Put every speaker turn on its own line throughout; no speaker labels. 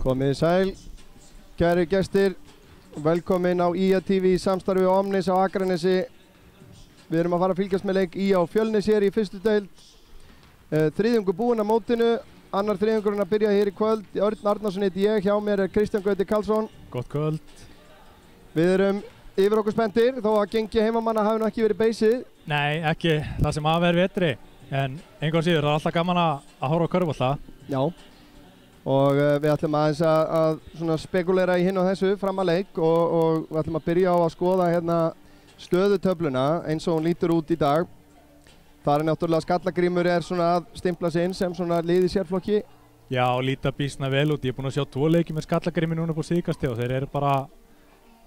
Komið sæl, kæri gestir, velkomin á IA TV í samstarfi á Omnis á Akranesi. Við erum að fara að fylgjast með leik IA og Fjölnis hér í fyrstu deild. Þriðjungur búinn á mótinu, annar þriðjungurinn að byrja hér í kvöld. Örn Arnarsson heiti ég, hjá mér er Kristján Gauti Karlsson.
Gott kvöld.
Við erum yfir okkur spenntir, þó að gengi heimamanna hafi nú ekki verið beysið.
Nei, ekki það sem að vera vetri, en einhvern síður er alltaf gaman að horfa á körfubolta.
Já. Og við ætlum aðeins að svona spekulera í hinn og þessu fram að leik og við ætlum að byrja á að skoða hérna stöðutöfluna eins og hún lítur út í dag. Það er náttúrulega Skallagrímur er svona að stimpla sig inn sem svona lið í sérflokki.
Já, líta býsna vel út. Ég er búinn að sjá 2 leiki með Skallagrími núna upp á síðkasti og þeir eru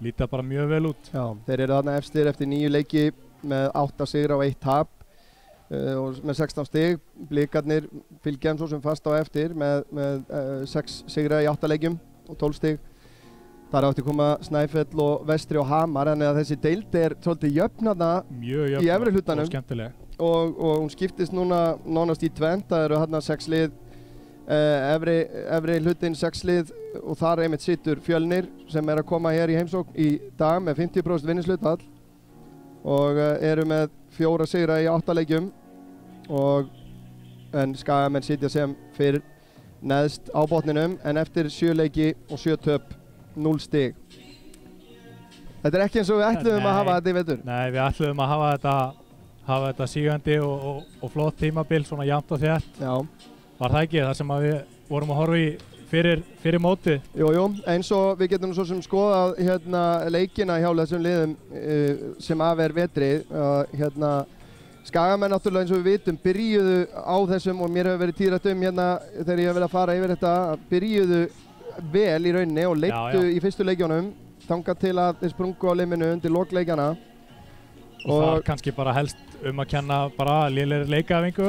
líta bara mjög vel út.
Já, þeir eru þarna efstir eftir 9 leiki með 8 sigra og 1 tap. Og með 16 stig, Blikarnir fylgja svo sem fast á eftir með 6 sigra í 8 leikjum og 12 stig. Þar átti koma Snæfell og Vestri og Hamar, en þessi deild er svolítið jöfn í efri hlutanum.
Og skemmtileg.
Og hún skiptist núna nánast í tvennt, það eru hérna 6 lið, efri hlutin 6 lið og þar einmitt situr Fjölnir sem er að koma hér í heimsókn í dag með 50% vinningshlutfall og eru með 4 sigra í 8 leikjum. En Skagamenn sitja sem fyrir neðst á botninum en eftir 7 leiki og 7 töp 0 stig. Þetta er ekki eins og við ætluðum að hafa þetta í vetur.
Nei, við ætluðum að hafa þetta sígandi og flott tímabil svona jafnt og þétt.
Já.
Var það ekki það sem að við vorum að horfa í fyrir móti?
Jú, eins og við getum svo sem skoðað hérna leikina hjá þessum liðum sem af er vetrið. Skagamenn náttúrulega eins og við vitum byrjuðu á þessum og mér hefur verið tíðrætt hérna þegar ég hef verið að fara yfir þetta, byrjuðu vel í rauninni og leiktu í fyrstu leikjónum þangað til að þeir sprungu á liminu undir lokleikjana.
Og það er kannski bara helst að kenna bara lélegri leikaæfingu.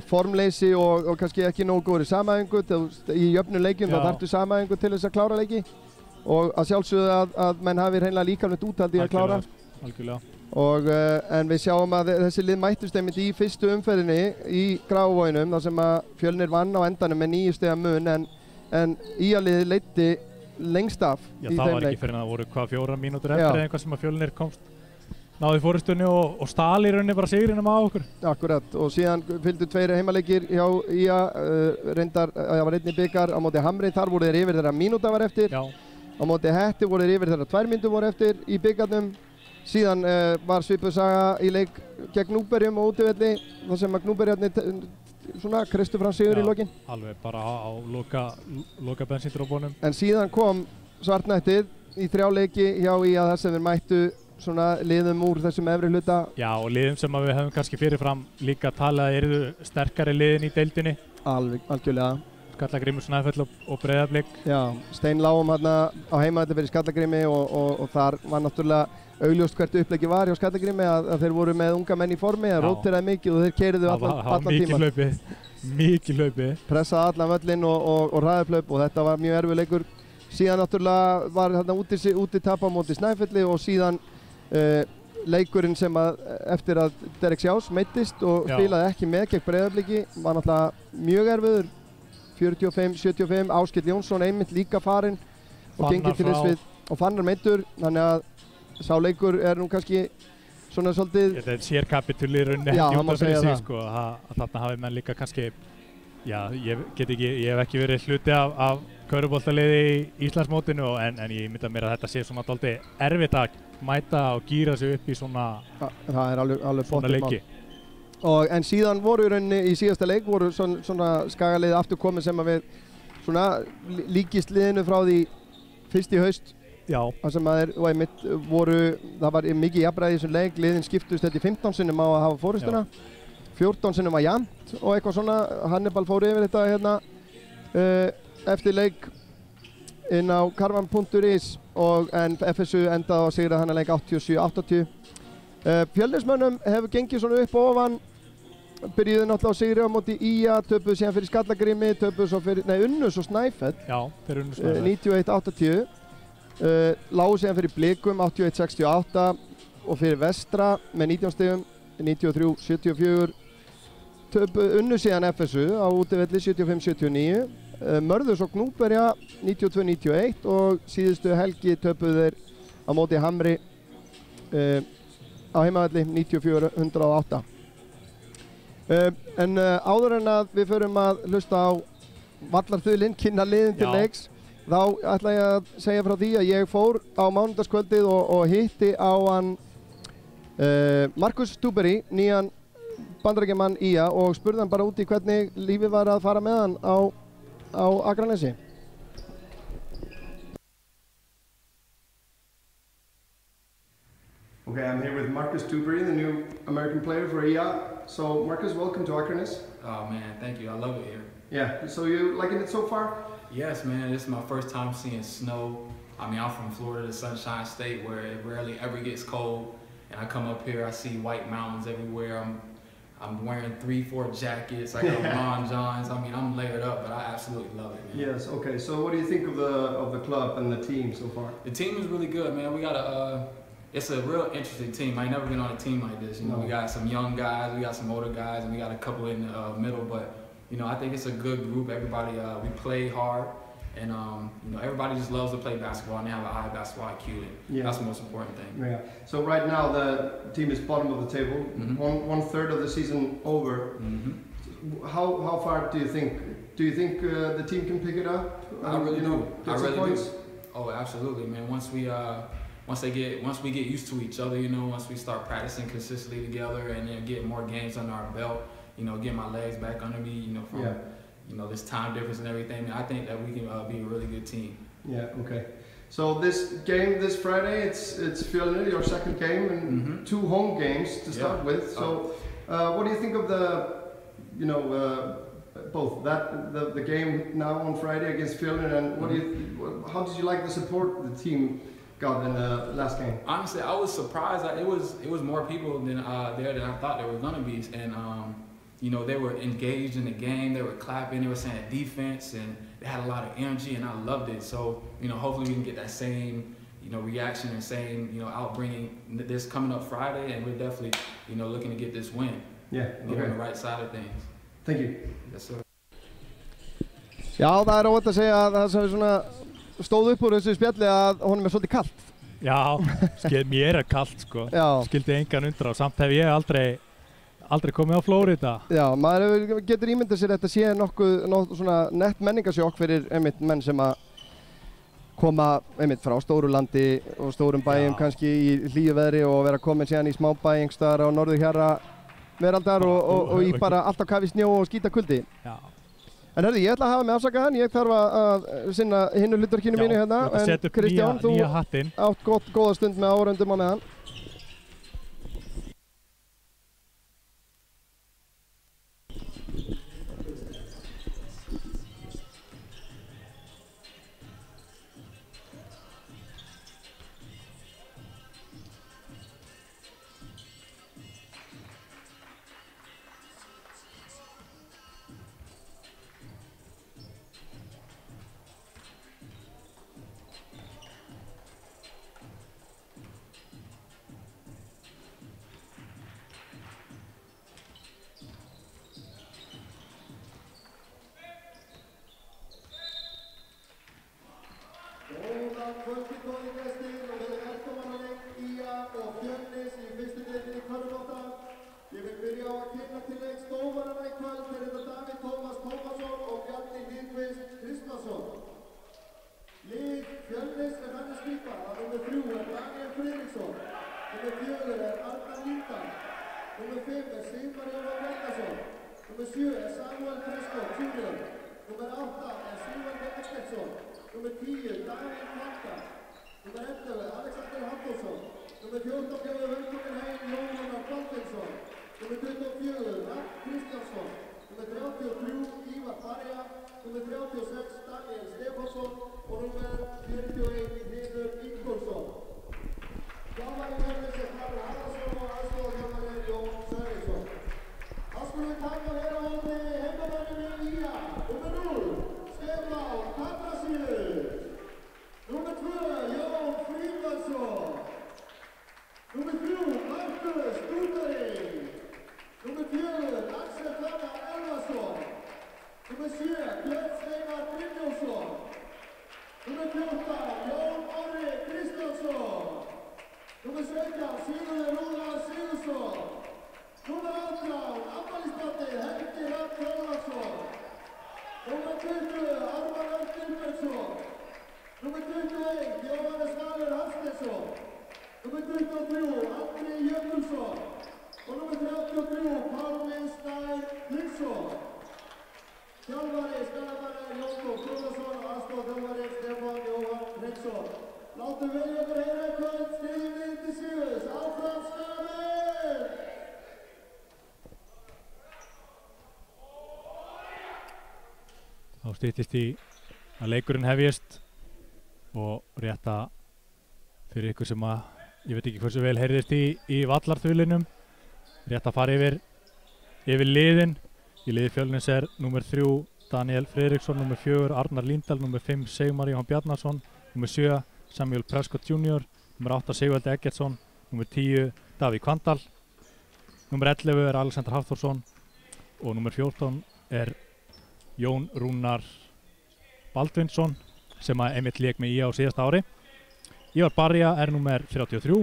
Formleysi og kannski ekki nógu góðri samæfingu. Í jöfnum leikjum þá þarftu samæfingu til þess að klára leiki og að sjálfsögðu að menn hafi hreinlega líkamlegt úthald í að klára.
Algjörlega.
En við sjáum að þessi lið mættust einmitt í fyrstu umferðinni í Grafarvoginum þar sem að Fjölnir vann á endanum með 9 stiga mun en IA-liðið leiddi lengst af í þeim leik.
Það var ekki fyrir að það voru 4 mínútur eftir eða eitthvað sem að Fjölnir komst náði fórustunni og stál í rauninni bara sigrinum á okkur.
Akkurat, og síðan fylgdu 2 heimaleikir hjá IA, reyndar, það var einnig bikar á móti Hamri, þar voru þeir yfir þeirra mínúta var eftir. Já. Á móti Hetti voru þeir yfir þeirra 2 mínútur voru eftir í bikarnum. Síðan var svipuð saga í leik gegn Gnúberjum og útivelli þar sem að Gnúberjarnir svona kristu fram sigur í lokin.
Alveg bara á loka bensíndrópunum.
En síðan kom svartnættið í 3 leiki hjá IA þar sem þeir mættu svona liðum úr þessum efri hluta. Já, og liðum sem að við höfum kannski fyrirfram líka talað að eru sterkari liðin í deildinni. Algjörlega. Skallagrímur, Snæfell og Breiðablik. Já, steinláum hérna á heimavelli fyrir Skallagrími og þar var náttúrulega augljóst hvert uppleggi var hjá Skallagrími að þeir voru með unga menn í formi, það rótiraði mikið og þeir keyrðu allan tíman.
Mikið hlaupi.
Pressaði allan völlinn og hraðahlaup og þetta var mjög erfiður leikur. Síðan náttúrulega var þarna úti tap á móti Snæfelli og síðan leikurinn sem eftir að Derek Sjás meiddist og spilaði ekki með gegn Breiðabliki var náttúrulega mjög erfiður. 45-75, Áskell Jónsson einmitt líka farinn og gengið til þess við og Fannar meiddur, þannig að sá leikur er nú kannski svona svolítið...
Þetta er sérkapitúl í rauninni ekki út af fyrir sig sko, að þarna hafi menn líka kannski, já, ég hef ekki verið hluti af körfuboltaliði í Íslandsmótinu en ég mynda mér að þetta sé svona dálítið erfitt að mæta og gíra sig upp í svona leiki.
En síðan voru í rauninni í síðasta leik voru svona Skagaliðið aftur komið sem að við svona líkist liðinu frá því fyrst í haust.
Já.
Það sem að þeir einmitt voru, það var mikið jafnræði í þessum leik, liðin skiptust þetta í 15 sinnum á að hafa fórustuna, 14 sinnum að jafnt og eitthvað svona, Hannibal fór yfir þetta hérna eftir leik inn á karvan.is en FSU endaði að sigra þennan leik 87-80. Fjölnismönnum hefur gengið svona upp og ofan, byrjuðu náttúrulega á sigri á móti IA, töpuðu síðan fyrir Skallagrími, töpuðu svo fyrir, unnu svo Snæfell.
Já, þeir unnu Snæfell.
91-80. Lágu síðan fyrir Blikum 81-68 og fyrir Vestra með 19 stigum 93-74. Unnu síðan FSU á útivelli 75-79 Mörðus og Gnúpverja 92-91 og síðustu helgi töpuðu þeir á móti Hamri á heimavelli 94-108. En áður en að við förum að hlusta á vallarþulinn, kynna liðin til leiks, þá ætla ég að segja frá því að ég fór á mánudagskvöldið og hitti á hann Marcus Dewberry, nýjan bandaríkjamann IA, og spurði hann bara út í hvernig lífið var að fara með hann á Akranesi. Okay, I'm here with Marcus Dewberry, the new American player for IA. So, Marcus, welcome to Akranes.
Oh man, thank you. I love it here.
Yeah, so you liking it so far?
Yes, man. This is my first time seeing snow. I mean, I'm from Florida, the Sunshine State, where it rarely ever gets cold. And I come up here, I see white mountains everywhere. I'm wearing 3-4 jackets. I got long johns. I mean, I'm layered up, but I absolutely love it, man.
Yes. Okay. So, what do you think of the club and the team so far?
The team is really good, man. We got it's a real interesting team. I've never been on a team like this. You know, we got some young guys, we got some older guys, and we got a couple in the middle. But you know, I think it's a good group. Everybody, we play hard, and you know, everybody just loves to play basketball, and they have a high basketball IQ, and that's the most important thing.
Yeah. So right now the team is bottom of the table. One third of the season over. How far do you think? Do you think the team can pick it up?
I really do.
I really do.
Oh, absolutely, man. Once we get used to each other, you know, once we start practicing consistently together and then get more games under our belt, you know, get my legs back under me, you know, from you know, this time difference and everything, I think that we can be a really good team. Yeah, okay. So this game this Friday, it's Fjölnir, your second game, and 2 home games to start with. So what do you think of the, you know, both the game now on Friday against Fjölnir, and what do you, how did you like the support the team got in the last game? Honestly, I was surprised. It was more people than there than I thought there were gonna be, and you know, they were engaged in the game. They were clapping. They were saying defense, and they had a lot of energy, and I loved it. So you know, hopefully we can get that same, you know, reaction and same, you know, outbringing this coming up Friday, and we're definitely, you know, looking to get this win.
Yeah.
Get on the right side of things.
Thank you.
Yes, sir.
Já, það óvænt að segja að það sem svona stóð upp úr þessu spjalli að honum svolítið kalt.
Já, mér kalt sko. Skildi engan undra og samt hef ég aldrei komið á Flórida. Já, maður getur ímyndað sér að þetta sé nokkuð svona nett menningarsjokk fyrir einmitt menn sem að koma einmitt frá stóru landi og stórum bæjum kannski í hlýju veðri og vera komin síðan í smábæ einhvers staðar á norðurhjara veraldar og í bara alltaf kafi snjó og skíta kuldi. Já. En hörðu, ég ætla að hafa mig afsakaðan, ég þarf að sinna hinnu hlutverkinu mínu hérna, en Kristján, þú átt góða stund með áhorfendum á meðan.
Nummer Númer 17, Sigurður Rúnar Sigurðsson. Númer 18, afmælisbarnið Helgi Hrafn Þorláksson. Númer 20, Ármann Örn Gilbertsson. Númer 21, Jóhannes Valur Hafsteinsson. Númer 23, Andri Jökulsson. Og númer 33, Pálmi Snær Hlynsson. Þjálfari Skagafjarðar Jón Þórðarson og aðstoðarþjálfari Stefán Jóhann Hreinsson. Látum velja okkur heyra í kvöld, stigum við til sigurs. Áfram Skagamenn!
Þá styttist í að leikurinn hefjist og rétta fyrir ykkur sem að, ég veit ekki hversu vel heyrðist í vallarþulinum, rétt að fara yfir liðin. Í liði Fjölnis númer 3 Daniel Friðriksson, númer 4 Arnar Líndal, númer 5 Sigmar Jóhann Bjarnason, númer 7 Samuel Prescott Jr, númer 8 Sigvaldi Eggertsson, númer 10 Davíð Kvandal, númer 11 Alexander Hafþórsson og númer 14 Jón Rúnar Baldvinsson sem að einmitt lék með á síðasta ári. Ívar Barja númer 33,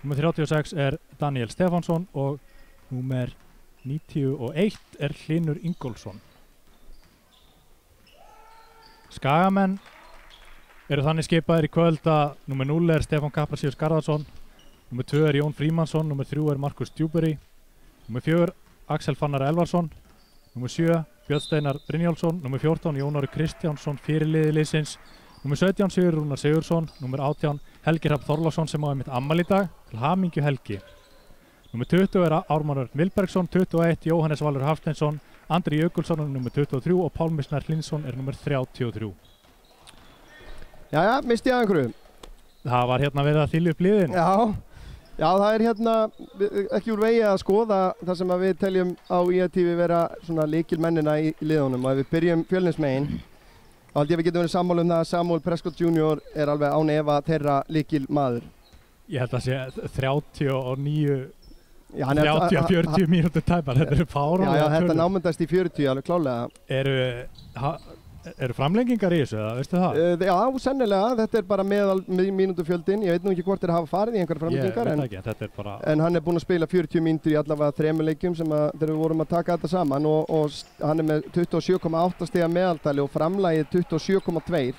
númer 36 Daniel Stefánsson og númer 91 Hlynur Ingólfsson. Skagamenn eru þannig skipaðir í kvöld að númer 0 Stefán Kaprarsíus Garðarsson, númer 2 Jón Frímannsson, númer 3 Markus Djúburi, númer 4 Axel Fannar Elvarsson, númer 7 Björn Steinar Brynjólfsson, númer 14 Jón Orri Kristjánsson fyrirliði liðsins, númer 17 Sigur Rúnar Sigursson, númer 18 Helgi Hrafn Þorláksson sem á einmitt afmæli í dag, til hamingju Helgi. Númer 20 Ármann Örn Vilbergsson, 21 Jóhannes Valur Hafsteinsson, Andri Jökulsson númer 23 og Pálmi Snær Hlynsson númer 33.
Jæja, misti ég að einhverju?
Það var hérna verið að þylja upp liðin.
Já, það er hérna ekki úr vegi að skoða það sem að við teljum á IATV vera svona lykilmennina í liðunum, og ef við byrjum Fjölnismegin þá held ég við getum verið sammála um það að Samuel Prescott Jr er alveg án efa þeirra lykilmaður.
Ég held að sé 30-40 mínútur tæpar, þetta eru fáránlega
tölur. Já, þetta námyndast í 40 alveg klálega.
Eru framlengingar í þessu, veistu það?
Já, sennilega, þetta er bara meðal mínútufjöldin, ég veit nú ekki hvort þeir hafa farið í einhverja framlengingar, en hann er búinn að spila 40 mínútur í allavega 3 leikjum sem þegar við vorum að taka þetta saman, og hann er með 27,8 stiga meðaltali og framlagið 27,2.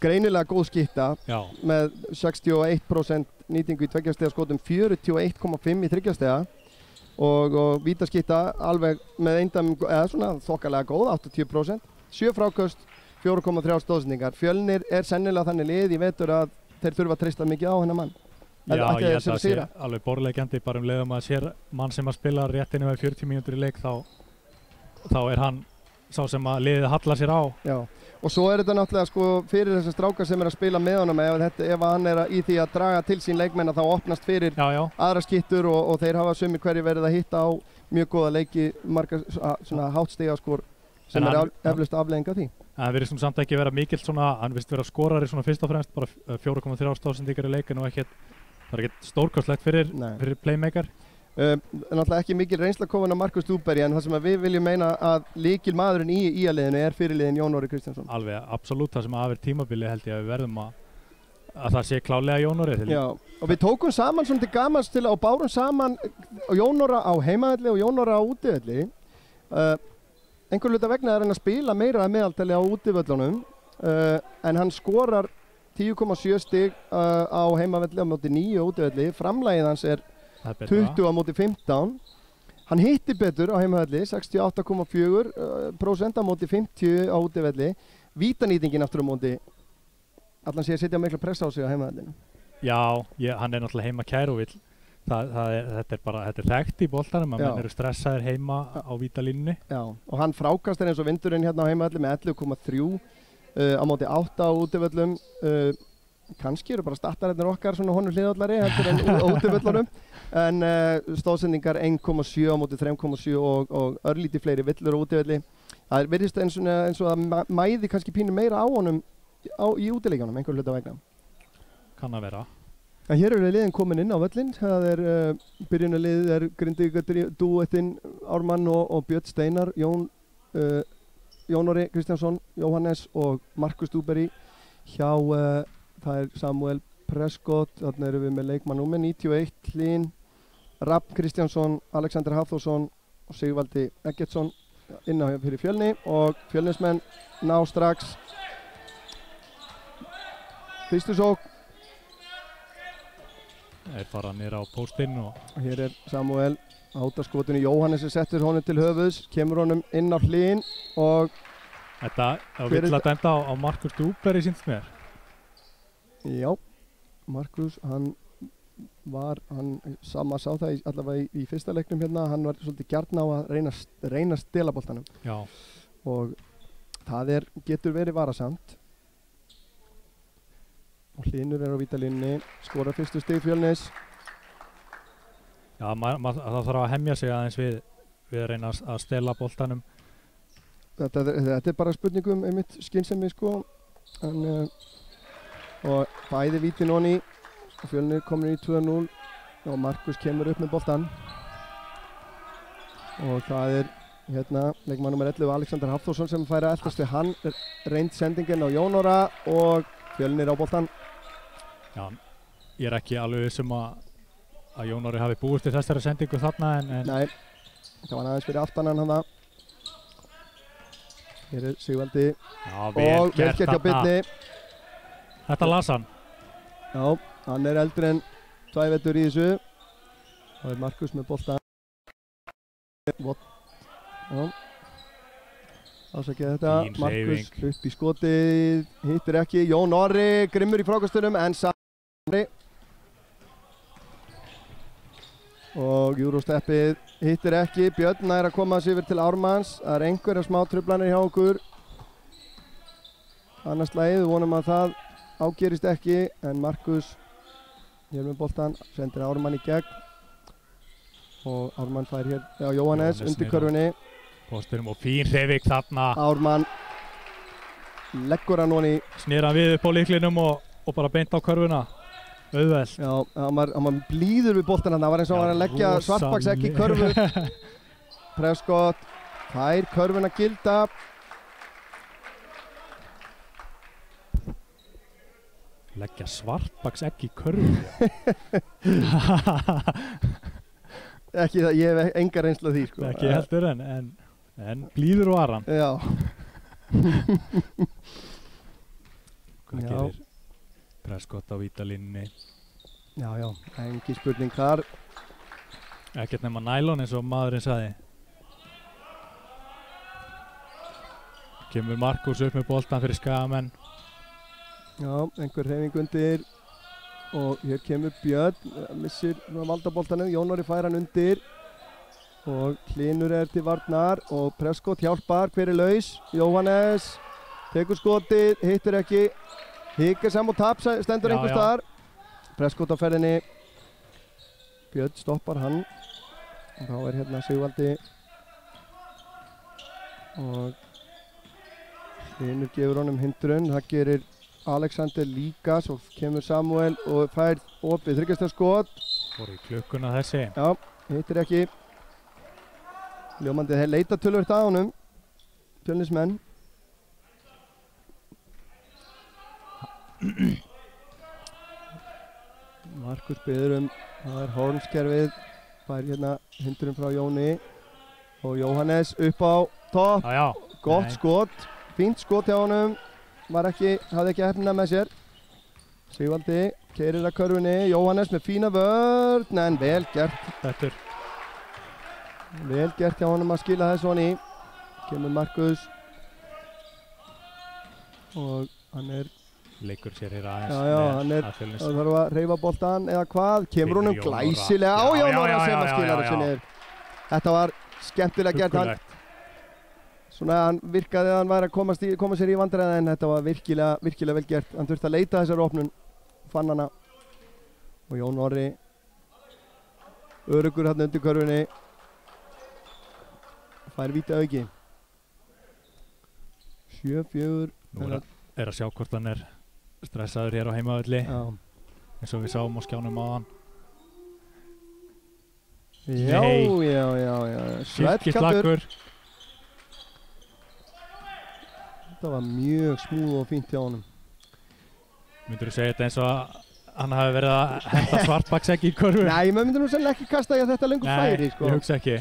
Greinilega góð skipta með 61% nýtingu í 2 stiga skotum, 41,5 í 3 stiga og vítaskipta alveg með eindæmum, eða svona þokkalega góð, 80%, 7 fráköst, 4,3 stóðsendingar. Fjölnir er sennilega þannig lið í vetur að þeir þurfa að treysta mikið á hennar mann.
Já, ég held að það sé alveg borðleikjandi, bara leiðum að sér mann sem að spila rétt inn yfir 40 mínútur í leik, þá er hann sá sem að liðið hallar sér á. Já.
Og svo er þetta náttúrulega sko fyrir þessar strákar sem er að spila með honum, ef hann er í því að draga til sín leikmenn þá opnast fyrir aðra skittur og þeir hafa sumir hverju verið að hitta á mjög góða leiki, marga svona háttstiga skor sem er eflaust afleiðing af því.
Það virðist samt ekki vera mikill svona, hann virðist vera skorari svona fyrst og fremst, bara 4,3 stóðsendingar í leikinu og það er ekkert stórkostlegt fyrir playmaker.
Náttúrulega ekki mikil reynsla komin af Markus Djúburi, en það sem við viljum meina að lykilmaðurinn í IA-liðinu er fyrirliðinn Jón Orri Kristjánsson.
Alveg, absolutt, það sem að verið tímabili held ég að við verðum að það sé klálega Jón Orri.
Já, og við tókum saman svona til gamans og bárum saman Jón Orra á heimavelli og Jón Orra á útivelli. Einhver hluta vegna er hann að spila meira að meðaltali á útivöllunum, en hann skorar 10,7 stig á heimavelli á móti 9 útivelli, framlagið hans er 20 á móti 15. Hann hitti betur á heimavelli, 68,4% á móti 50 á útivelli. Vítanýtingin aftur á móti, allan sé að setja mikla pressa á sig á heimavellinu.
Já, hann er náttúrulega heima kær og vill. Þetta er þekkt í boltanum, að menn eru stressaðir heima á vítalínunni.
Já, og hann frákastar eins og vindurinn hérna á heimavelli með 11,3 á móti 8 á útivellum. Kannski eru bara startararnir okkar svona honum hliðallari heldur en útivöllunum, en stóðsendingar 1,7 á móti 3,7 og örlítið fleiri villur á útivelli. Það virðist eins og að mæði kannski pínu meira á honum í útileikjunum, einhver hluta vegna.
Kann að vera.
En hér eru liðin komin inn á völlinn. Það byrjunarliðið er Grindvíkardúettinn Ármann og Björn Steinar, Jón Orri Kristjánsson, Jóhannes og Markus Djúburi hjá það er Samuel Prescott, þarna erum við með leikmann númer 91, Hlín, Rafn Kristjánsson, Alexander Hafþórsson og Sigvaldi Eggertsson inn á fyrir Fjölni og Fjölnismenn ná strax fyrstu sókn.
Fara niður á póstinn og
Hér er Samuel átaskotinu, Jóhannes settur honum til höfuðs, kemur honum inn á Hlín og
þetta vill að dæmda á Markus Dúberi sínt mér.
já, Markus, hann maður sá það allavega í fyrsta leiknum hérna, hann var svolítið gjarn á að reyna að stela boltanum.
Já.
Og það getur verið varasamt. Og Hlynur á vítalínunni, skorar fyrstu stig Fjölnis.
Já, það þarf að hemja sig aðeins við að reyna að stela boltanum.
Þetta bara spurningum einmitt skynsemi sko. Og bæði vítin onni og Fjölnir komur í 2-0 og Markus kemur upp með boltan. Og það hérna leikmann nummer 11 Alexander Hafþórsson sem fær að eldast við hann, reynd sendingin á Jón Orra og Fjölnir á boltan.
Já, ég ekki alveg vissum að Jón Orri hafi búist til þessari sendingu þarna en...
Nei, það var aðeins fyrir aftanan hann það. Hér Sigvaldi og vel gert hjá Birni.
Þetta las hann.
Já, hann eldri en tvævettur í þessu. Það Markus með boltan. Já. Ásakið þetta. Markus upp í skotið, hittir ekki. Jón Orri grimmur í frákastunum en Samri. Og Eurosteppið hittir ekki. Björn nær að koma sér yfir til Ármanns. Það einhverja smá truflanir hjá okkur. Annars lagið, við vonum að það ágerist ekki, en Markus hér með boltan, sendir Ármann í gegn og Ármann fær hér, já, Jóhannes undir körfunni.
Pósturum og fín hreyfing þarna.
Ármann leggur hann honi.
Snýra við upp á lyklinum og bara beint á körfuna. Auðvelt.
Já, hann var blíður við boltan hann, það var eins og hann var að leggja svartbaksegg í körfu. Prescott fær körfuna gilda.
Leggja svartbaksegg í körfu.
Ekki það, ég hef enga reynslu af því sko.
Ekki heldur en blíður var hann.
Já.
Hvað gerir Prescott á vítalínunni?
Já, engin spurning þar.
Ekkert nema nælon eins og maðurinn sagði. Kemur Markus upp með boltan fyrir Skagamenn.
Já, einhver hreyfing undir og hér kemur Björn, missir valdaboltanum, Jón Orri fær hann undir og Hlynur til varnar og Prescott hjálpar, hver laus? Jóhannes tekur skotið, hittir ekki, hikar saman og tap, stendur einhver staðar. Prescott á ferðinni, Björn stoppar hann og þá hérna Sigvaldi og Hlynur gefur honum hindrun, það gerir Alexander líka, svo kemur Samuel og fær opið þriggjastaskot.
Fór í klukkuna þessi.
Já, hittir ekki. Ljómandi, þeir leita töluvert að honum, Fjölnismenn. Markus biður það hornskerfið, fær hérna hindurinn frá Jóni og Jóhannes upp á topp. Gott skot, fínt skot hjá honum. Hafði ekki hefnina með sér. Sigvaldi keyrir að körfunni, Jóhannes með fína vörn, en vel gert.
Bettur.
Vel gert hjá honum að skila þessu honni. Kemur Markus og hann
leikur sér hér aðeins.
Já, hann þarf að reyfa boltan eða hvað. Kemur honum glæsilega á Jón Orra sem að skila þessu niður. Þetta var skemmtilega gert. Svona hann virkaði að hann væri að koma sér í vandræði en þetta var virkilega vel gert. Hann þurfti að leita þessari opnun, fann hana og Jón Orri öruggur hann undir körfunni. Fær víti auki. 7-4.
Nú að sjá hvort hann stressaður hér á heimavelli. Eins og við sáum á skjánum áðan.
Já.
Silkislakur.
Þetta var mjög smúð og fínt hjá honum.
Myndur þú segja þetta eins og hann hafi verið að henda svartbakseggi í körfu.
Nei, maður myndi nú sennilega ekki kasta í að þetta lengur færi, sko.
Nei, ég hugsa ekki.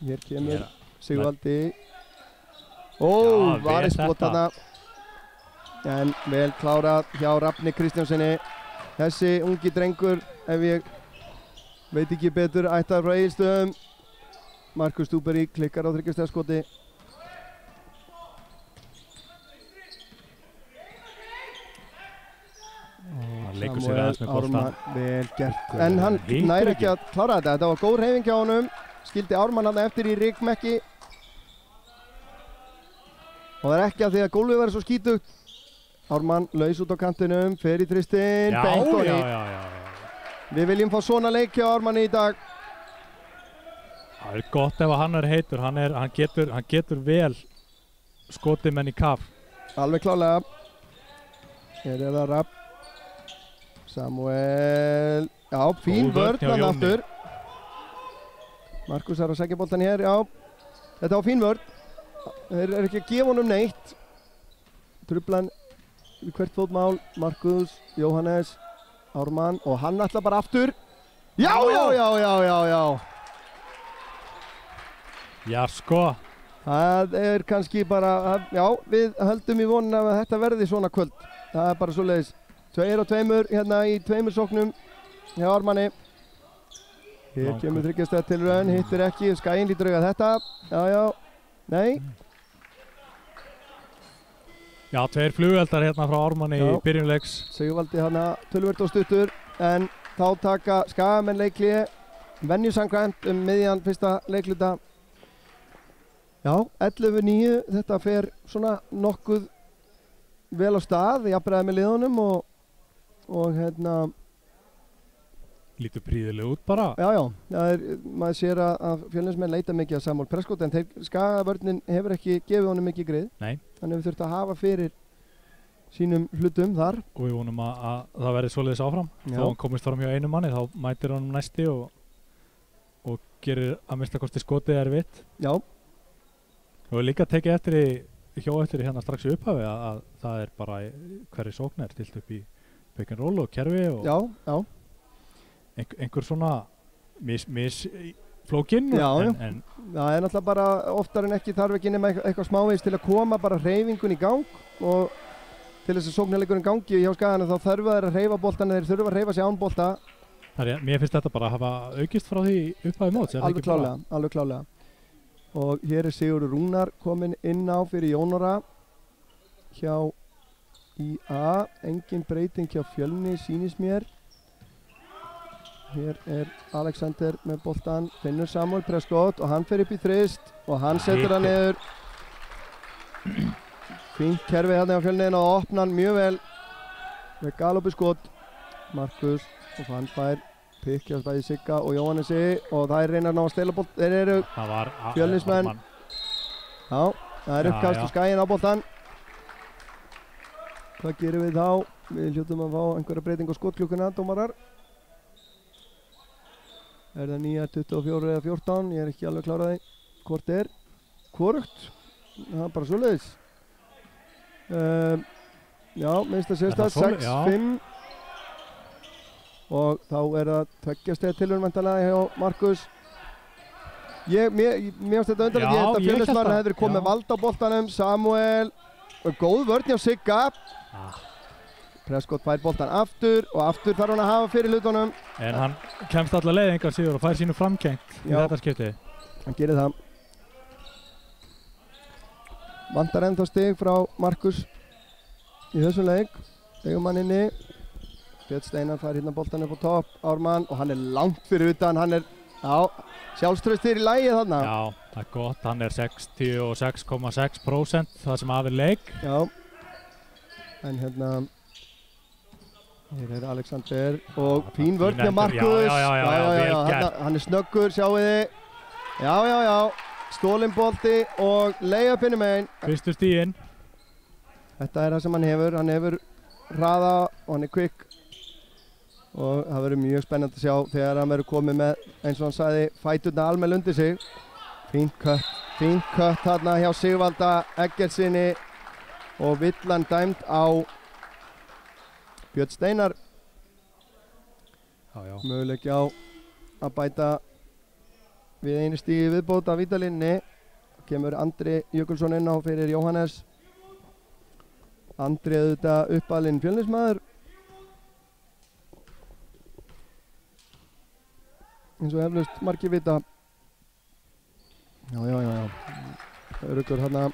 Hér kemur Sigvaldi. Ó, varist bótt þarna. En vel klárað hjá Rafni Kristjánssoni. Þessi ungi drengur, ef ég veit ekki betur, ættar frá Egilsstöðum. Markus Stúberi klikkar á 3 stiga skoti.
Hann leikur sér aðeins með boltan.
Vel gert. En hann næri ekki að klára þetta. Þetta var góð hreyfing hjá honum. Skildi Ármann hann eftir í ryggmekki. Og það er ekki af því að gólfið verður svo skítugt. Ármann laus út á kantinum, fer í þristinn, beint. Við viljum fá svona leik hjá Ármanni í dag.
Það er gott ef hann er heitur. Hann getur vel skotið menn í kaf.
Alveg klálega. Hér er það Rapp. Samuel. Já, fín vörn hann aftur. Markus er að segja boltan hér, já. Þetta var fín vörn. Þeir eru ekki að gefa honum neitt. Trublan í hvert fótmál. Markus, Jóhannes, Ármann og hann ætla bara aftur. Já.
Já, sko.
Það er kannski bara, já, við höldum í vonuna að þetta verði svona kvöld. Það er bara svoleiðis. 2 og 2 hérna í 2 sóknum hjá Ármanni. Hér kemur 3 stiga tilraun, hittir ekki, Skaginn lítur auga þetta. Já, nei.
Já, 2 flugeldar hérna frá Ármanni í byrjunleiks.
Sigvaldi hana töluvert og stuttur, en þá taka Skagamenn leikliði venjusamkvæmt miðjan fyrsta leikluta. Já, 11-9, þetta fer svona nokkuð vel á stað, jafnræði með liðunum og hérna
lítur prýðilega út bara.
Já, maður sér að Fjölnismenn leita mikið að Samuel Prescott, en Skagavörnin hefur ekki gefið honum mikið grið.
Nei.
Hann hefur þurft að hafa fyrir sínum hlutum þar.
Og við vonum að það verði svoleiðis áfram. Þó hann komist fram hjá einu manni, þá mætir hann næsti og gerir að mista kosti skotið erfitt.
Já.
Og líka tekið eftir hérna strax í upphafi að það er bara hverri sókn er stilt upp í pick and roll og kerfi og
já.
Einhver svona flókinn.
En það er náttúrulega bara oftar en ekki þarf ekki nema eitthvað smávegis til að koma bara hreyfingun í gang, og til þess að sóknarleikurinn gangi hjá Skaganum þá þurfa þeir að hreyfa boltan, þeir þurfa að hreyfa sig án bolta.
Mér finnst þetta bara að hafa aukist frá því upphafi móts.
Alveg klálega. Og hér er Sigurður Rúnar kominn inn á fyrir Jónora hjá IA. Engin breyting hjá Fjölni, sýnist mér. Hér er Alexander með boltan, finnur Samuel Prescott og hann fer upp í þrist og hann setur hann niður. Fínt kerfi hérna á Fjölni og opna hann mjög vel með galopi skot. Markus og hann fær pikkjast bæði Sigga og Jóhannesi og það er reynar ná að stela bolt. Þeir eru Fjölnismenn. Já, það er uppkast og Skaginn á boltan. Hvað gerum við þá? Við hljótum að fá einhverja breyting á skotklukkuna, dómarar. Er það 9-24 eða 14? Ég er ekki alveg kláraði hvort er. Hvorugt? Það er bara svoleiðis. Já, minnst að sést það 6-5. Og þá er það 2 stiga tilraun væntanlega hjá Markus. Mér finnst þetta undarlegt, ég held að Fjölnismenn hefur komið vald á boltanum. Samuel, góð vörn hjá Sigga. Prescott fær boltan aftur og aftur þarf hann að hafa fyrir hlutunum.
En hann kemst alla leið engan sigur og fær sínu framkengt í þetta skipti.
Hann gerir það. Vantar ennþá stig frá Markus í þessum leik. Steigumann inni. Björn Steinar fær hérna boltan upp á topp, Ármann, og hann er langt fyrir utan, hann er, sjálfstraustir í lagi þarna.
Já, það er gott, hann er 66,6% það sem af er leik.
Já, en hérna, hér er Alexander og fín vörn hjá Markus.
Já,
hann er snöggur, sjáu þið. Já, stólinn bolti og layup hinum megin.
Fyrstu stíginn.
Þetta er það sem hann hefur hraða og hann er quick. Og það verður mjög spennandi að sjá þegar hann verður komið með, eins og hann sagði, fæturna almenn undir sig. Fínt kött þarna hjá Sigvalda Eggertsinni og villan dæmd á Björn Steinar
Já.
möguleiki á að bæta við einu stígi viðbót af vítalínni. Kemur Andri Jökulsson inn á fyrir Jóhannes. Andri auðvitað uppalinn Fjölnismaður eins og eflaust margir vita. Já. Öruggur hérna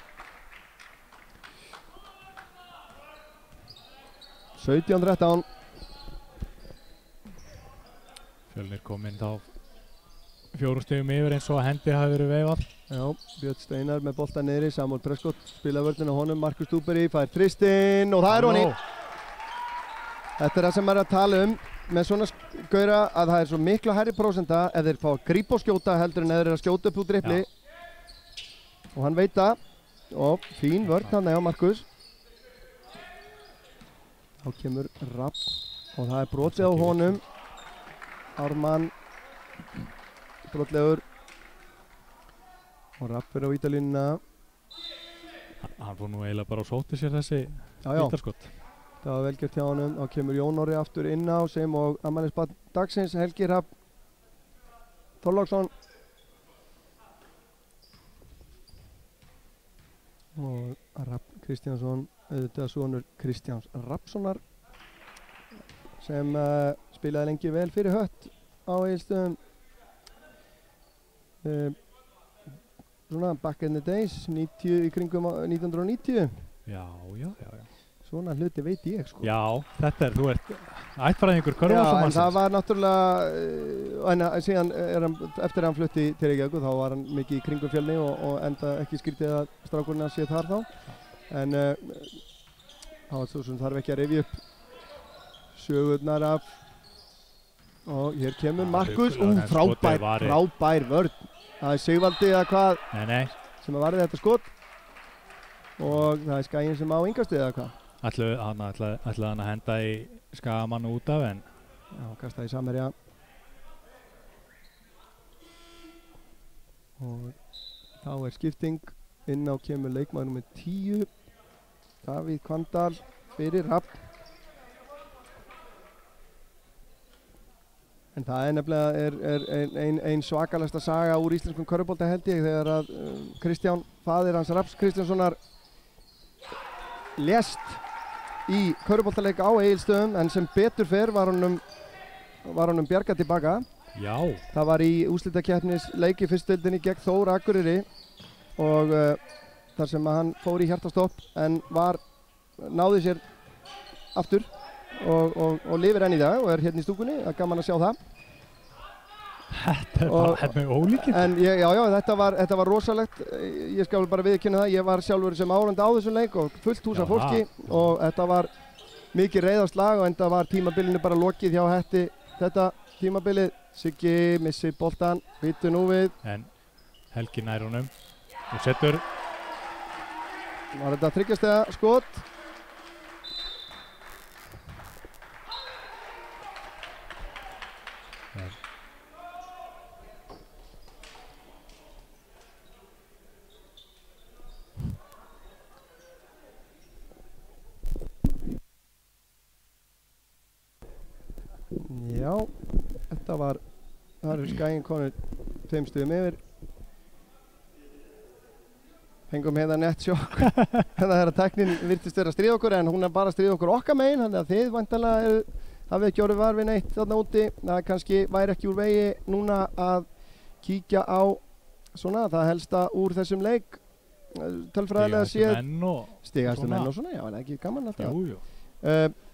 17-13.
Fjölnir kom inn þá 4 stigum yfir eins og að hendi hafi verið veifað.
Já, Björn Steinar með boltan niðri, Samuel Prescott spila vörðin á honum, Markus Dúberi fær þristinn og það er honni. Þetta er það sem maður er að tala með svona gaura, að það er svo miklu hærri prósenta ef þeir fá að grípa og skjóta heldur en ef þeir eru að skjóta upp úr dribli. Og hann veit það. Og fín vörð hann á Markus. Þá kemur Rapp og það er brotið á honum. Ármann brotlegur og Rapp er á vítalínuna.
Hann fór nú eiginlega bara og sóti sér þessi vítaskott.
Það var vel gert hjá honum. Þá kemur Jón Orri aftur inn á sem og afmælisbarn dagsins, Helgi Rapp Þorláksson. Og Rapp Kristjánsson, auðvitað sonur Kristjáns Rappssonar sem spilaði lengi vel fyrir Hött á Egilsstöðum. Svona back in the days, í kringum 1990.
Já.
Svona hluti veit ég sko.
Já, þetta þú ert ættfræðingur körfuboltamannsins.
Já, en það var náttúrulega, síðan eftir að hann flutti til Reykjavík þá var hann mikið í kringum Fjölni og enda ekki skrítið að strákurinn sé þar þá. En þá svo sem þarf ekki að rifja upp sögurnar af. Og hér kemur Markus, frábær vörn. Það er Sigvaldi eða hvað sem varði þetta skot. Og það er Skaginn sem á yngastið eða hvað.
Ætlaði hann að henda í Skagamann út af en...
Já, kastaði í Samherja. Og þá er skipting. Inn á kemur leikmaður númer 10. Davíð Kvandal fyrir Rapp. En það er nefnilega ein svakalegsta saga úr íslenskum körfubolta held ég þegar að Kristján, faðir hans Rapps Kristjánssonar, lést í körfuboltaleik á Egilsstöðum en sem betur fer var honum bjargað tilbaka.
Já. Það
var í úrslitakeppnisleik í fyrstudeildinni gegn Þór Akureyri og þar sem hann fór í hjartastopp en náði sér aftur og lifir enn í dag og er hérna í stúkunni. Það er gaman að sjá það.
Þetta er með ólíkinn.
En já, þetta var rosalegt. Ég skal bara viðurkenna það. Ég var sjálfur sem áhorfandi á þessum leik og fullt hús af fólki og þetta var mikið reiðarslag og enda var tímabilinu bara lokið hjá Hetti. Þetta tímabilið, Siggi missi boltan, býtu nú við.
En Helgi nær honum og setur.
Var þetta 3 stiga skot. Já, það eru Skaginn konur 5 stigum yfir. Fengum hérna nettsjokk. Þetta er að tæknin virtist vera að stríða okkur en hún er bara að stríða okkur okkar megin, þannig að þið væntanlega hafið ekki orðið var við neitt þarna úti. Það kannski væri ekki úr vegi núna að kíkja á svona það helsta úr þessum leik. Tölfræðilega séð. Stigahæstu menn og svona, já, er það ekki gaman alltaf?
Jú.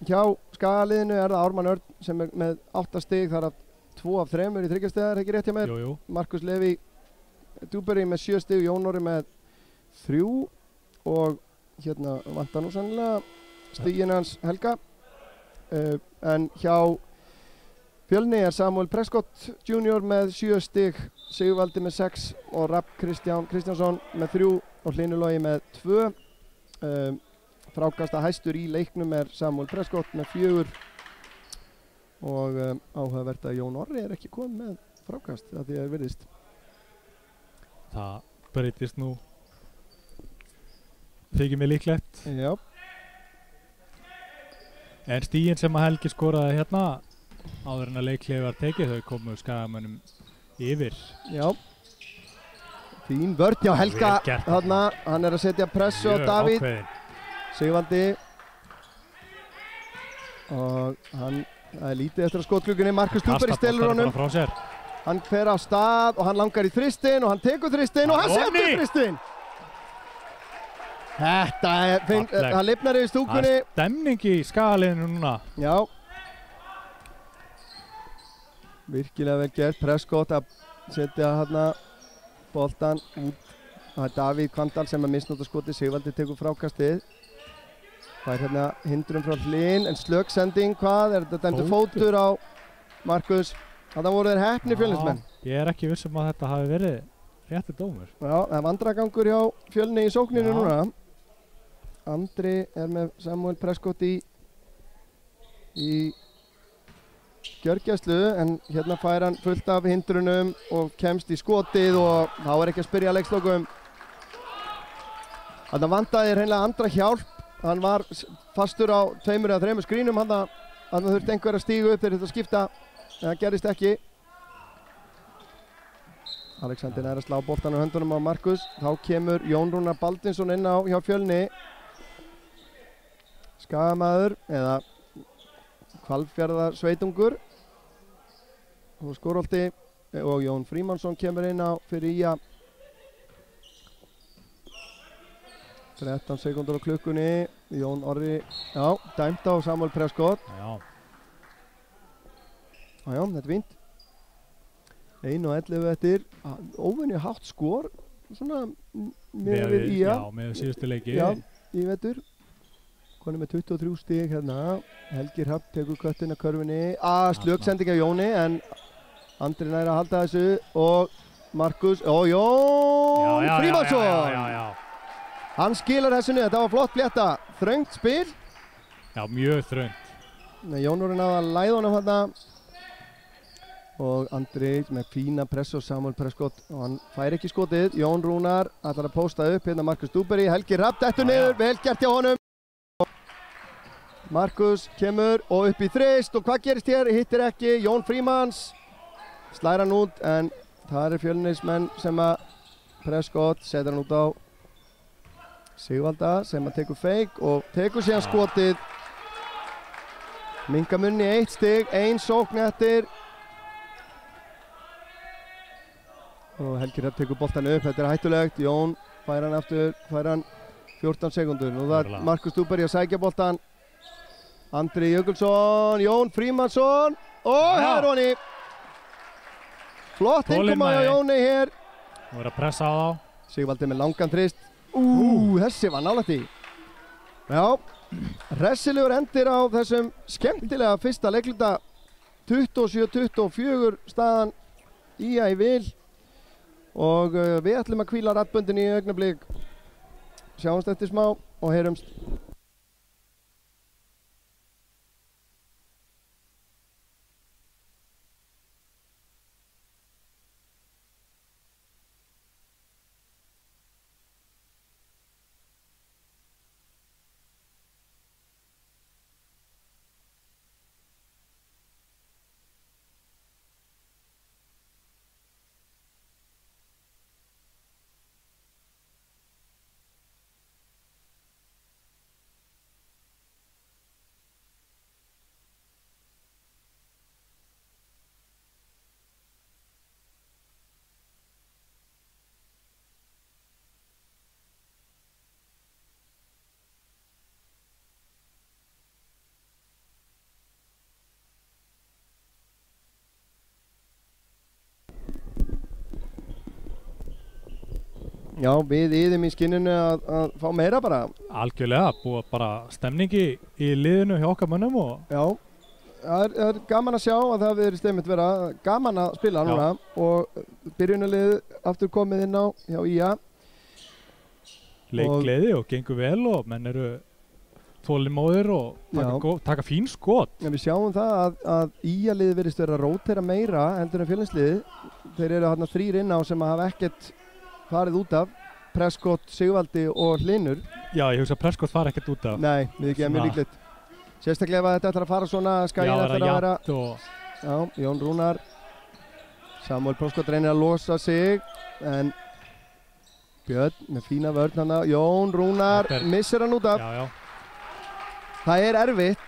Hjá Skagaliðinu er það Ármann Örn sem er með 8 stig, þar af 2 af 3 í 3 stigar, ekki rétt hjá mér.
Jú.
Markus Levi Dúberi með 7 stig, Jón Orri með 3 og hérna vantar nú sannlega stiginn hans Helga. En hjá Fjölni er Samuel Prescott Jr. með 7 stig, Sigvaldi með 6 og Rapp Kristjánsson með 3 og Hlynur Logi með 2. Frákasta hæstur í leiknum er Samuel Prescott með 4 og áhugavert að Jón Orri er ekki komið með frákast að því að virðist.
Það breytist nú. Þykir mér líklegt.
Já.
En stígin sem að Helgi skoraði hérna áður en að leikhlið var tekið, þau komu Skagamönnum yfir.
Já. Fín vörn hjá Helga þarna, hann að setja pressu á Davíð. Sigvaldi. Og hann, það lítið eftir að skotklukkunni, Markus Dúberg stelur honum. Hann fer á stað og hann langar í þristinn og hann tekur þristinn og hann setur þristinn. Þetta hann lifnar yfir stúkunni.
Það stemning í Skagaliðinu núna.
Já. Virkilega vel gert, Prescott að setja hérna boltan út. Það er Davíð Kvandal sem að misnóta skotið, Sigvaldi tekur frákastið. Það er hérna hindrun frá Hlyn, en slök sending, hvað? Er þetta dæmdur fótur á Markus? Þannig voru þeir heppni Fjölnismenn.
Ég er ekki viss að þetta hafi verið rétti dómur.
Já, það er vandragangur hjá Fjölni í sókninu núna. Andri er með Samuel Prescott í gjörgæslu, en hérna fær hann fullt af hindrunum og kemst í skotið og þá er ekki að spyrja leikslokum. Þannig vantaði hreinlega Andra hjálp. Hann var fastur á 2 eða 3 skrínum, hann þurfti einhver að stíga upp þegar þetta skipta, en það gerist ekki. Alexander er að slá boltan á höndunum á Markus. Þá kemur Jón Rúnar Baldinsson inn á hjá Fjölni. Skagamaður eða Hvalfjarðarsveitungur og Skórholti, og Jón Frímannsson kemur inn á fyrir Ía. 13 sekúndur á klukkunni. Jón Orri, já, dæmt á Samuel Prescott.
Já,
þetta er fínt. 1:11 eftir. Óvenju hátt skor, svona með við Ía.
Já, með síðustu leiki.
Já, í vetur. Konum með 23 stig hérna. Helgi Hrafn tekur köttin að körfunni. Slöksending af Jóni, en Andri nær að halda þessu. Og Markus, og Jón Frímannsson.
Já.
Hann skilar þessu niður, þetta var flott blétta. Þröngt spil.
Já, mjög þröngt.
Jón Rúnar náði að læða honum hérna. Og Andri með fína pressu og Samuel Prescott, og hann fær ekki skotið. Jón Rúnar ætlar að pósta upp hérna Markus Dúberg. Helgi Hrafn dettur niður, vel gert hjá honum. Markus kemur og upp í þrist, og hvað gerist hér? Hittir ekki, Jón Frímanns slæra hann út, en það er Fjölnismenn sem að Prescott setur hann út á Sigvalda sem að tekur feik og tekur síðan skotið. Minka munni 1 stig, 1 sókn eftir. Og Helgi Hrafn tekur boltan upp, þetta er hættulegt. Jón fær hann aftur, fær hann 14 sekundur. Nú það er Markus Dúberg að sækja boltan. Andri Jökulsson, Jón Frímannsson og Heroni. Flott innkoma á Jóni hér.
Nú er að pressa á þá.
Sigvaldi með langan þrist. Þessi var nálægt í. Já, hressilegur endir á þessum skemmtilega fyrsta leikluta. 27-24 staðan Ía í vil. Og við ætlum að hvíla raddböndin í augnablik. Sjáumst eftir smá og heyrumst. Já, við yðum í skinninu að fá meira bara.
Algjörlega, búið bara stemningi í liðinu hjá okkar mönnum og...
Já, það er gaman að sjá að það verið stemmit vera gaman að spila núna og byrjunarlið aftur komið inn á hjá Ía.
Leikgleði og gengur vel og menn eru þolinmóðir og taka fín skot.
Ja, við sjáum það að Ía-liðið verðist vera að rótera meira heldur en Fjölnisliðið. Þeir eru þarna 3 inn á sem hafa ekkert farið út af, Prescott, Sigvaldi og Hlynur.
Já, ég hugsa að Prescott fari ekkert út af.
Nei, við ekki mjög líklegt. Sérstaklega ef þetta ætlar að fara svona, skaginn ætlar að vera... Já, Jón Rúnar. Samuel Prescott reynir að losa sig, en Björn með fína vörn hana. Jón Rúnar missir hann út af.
Já.
Það er erfitt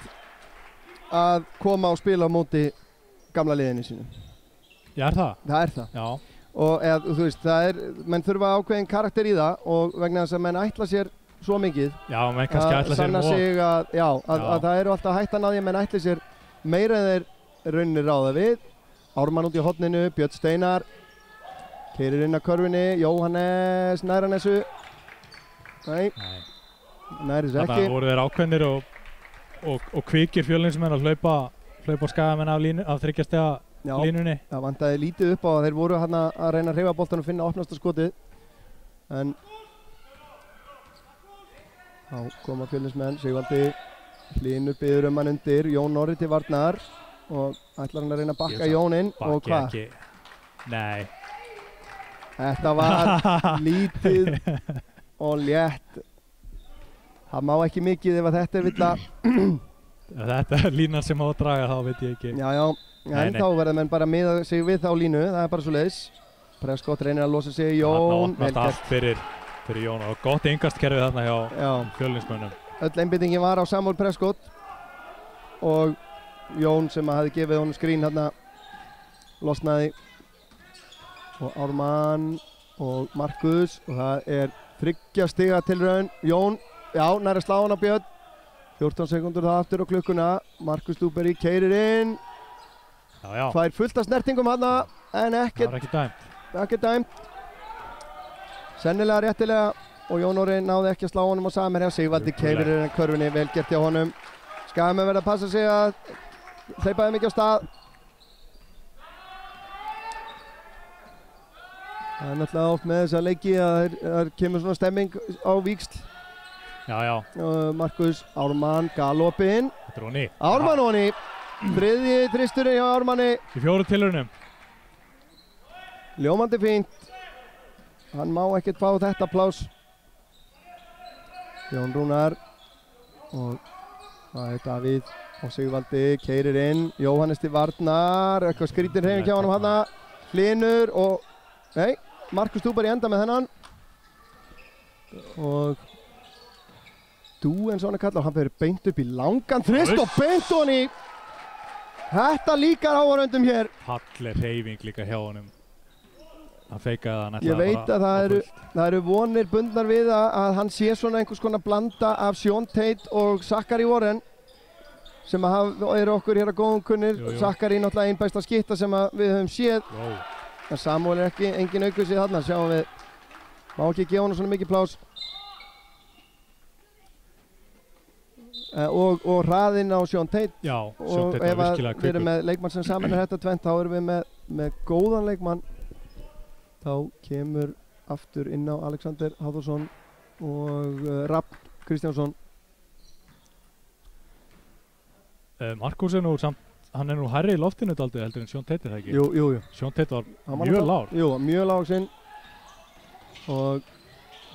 að koma og spila á móti gamla liðinu sínu.
Já, er það?
Það er það.
Já.
Og eða, þú veist, menn þurfa ákveðin karakter í það og vegna þess að menn ætla sér svo mikið.
Já, menn kannski ætla sér
sanna sig að það eru alltaf hættan að því að menn ætla sér meira en þeir raunir ráða við. Ármann út í horninu, Björn Steinar keyrir inn að körfunni, Jóhannes nær hann þessu. Nei. Nær þessu ekki.
Það voru þeir ákveðnir og kvikir Fjölnismenn að hlaupa skagamenn af 3 stiga línunni.
Það vantaði lítið upp á að þeir voru hérna að reyna að hreyfa boltann og finna opnasta skotið. En þá koma Fjölnismenn, Sigvaldi Hlynur biður hann undir, Jón Orri til varnar og ætlar hann að reyna að bakka Jón inn og hvað?
Nei.
Þetta var lítið og létt. Það má ekki mikið ef að þetta er villa.
Þetta er línan sem á að draga, þá veit ég ekki.
Já, en þá verða menn bara að miða sig við þá línu, það er bara svo leiðis. Prescott reynir að losa sig, Jón.
Það opnast allt fyrir Jón og gott yngastkerfið þarna hjá Fjölnismönnum.
Öll einbeitingin var á Samuel Prescott og Jón sem hafði gefið honum skrín hérna losnaði. Og Ármann og Markus og það er 3 stiga tilraun. Jón, já, nær að slá hann á Björn. 14 sekundur það aftur á klukkuna. Markus Dúberi keyrir inn.
Já.
Það er fullt af snertingum hana, en ekkert.
Það var
ekki dæmt. Sennilega réttilega og Jón Orri náði ekki að slá honum á Samherja. Sigvaldi keyrir inn að körfunni, vel gert hjá honum. Skagamenn verða að passa sig að hleypa þeim ekki á stað. Það er náttúrulega oft með þessa leiki að það kemur svona stemming á víxl.
Já.
Markus Ármann galopinn.
Þetta er honni.
Ármann honni. 3. þristurinn hjá Ármanni.
Í 4 tilraunum.
Ljómandi fínt. Hann má ekkert fá þetta pláss. Jón Rúnar og það er Davíð og Sigvaldi keyrir inn. Jóhannes til varnar. Eitthvað skrítin hreyfing hjá honum hana. Hlynur og nei, Markus Dúberi enda með þennan. Og Dúen svona kallar, hann fyrir beint upp í langan þrist og beint honni. Þetta líkar áhorfendum hér.
Falleg hreyfing líka hjá honum. Hann feikaði hann ætlaði
ég veit að það eru vonir bundnar við að hann sé svona einhvers konar blanda af Sean Tate og Zachary Warren sem eru okkur hér að góðum kunnir. Zachary náttúrulega einn besta skytta sem við höfum séð. En Samuel er ekki engin aukvist þarna, sjáum við. Má ekki gefa hann svona mikið plás. Og hraðinn á Sean Tate.
Já, Sean Tate var virkilega
ef við erum með leikmann sem saman þetta tvennt, þá erum við með góðan leikmann. Þá kemur aftur inn á Alexander Hafþórsson og Rafn Kristjánsson.
Markus er nú samt, hann er nú hærri í loftinu dálítið heldur en Sean Tate er það ekki?
Jú.
Sean Tate var mjög lár.
Jú, mjög lágsinn. Og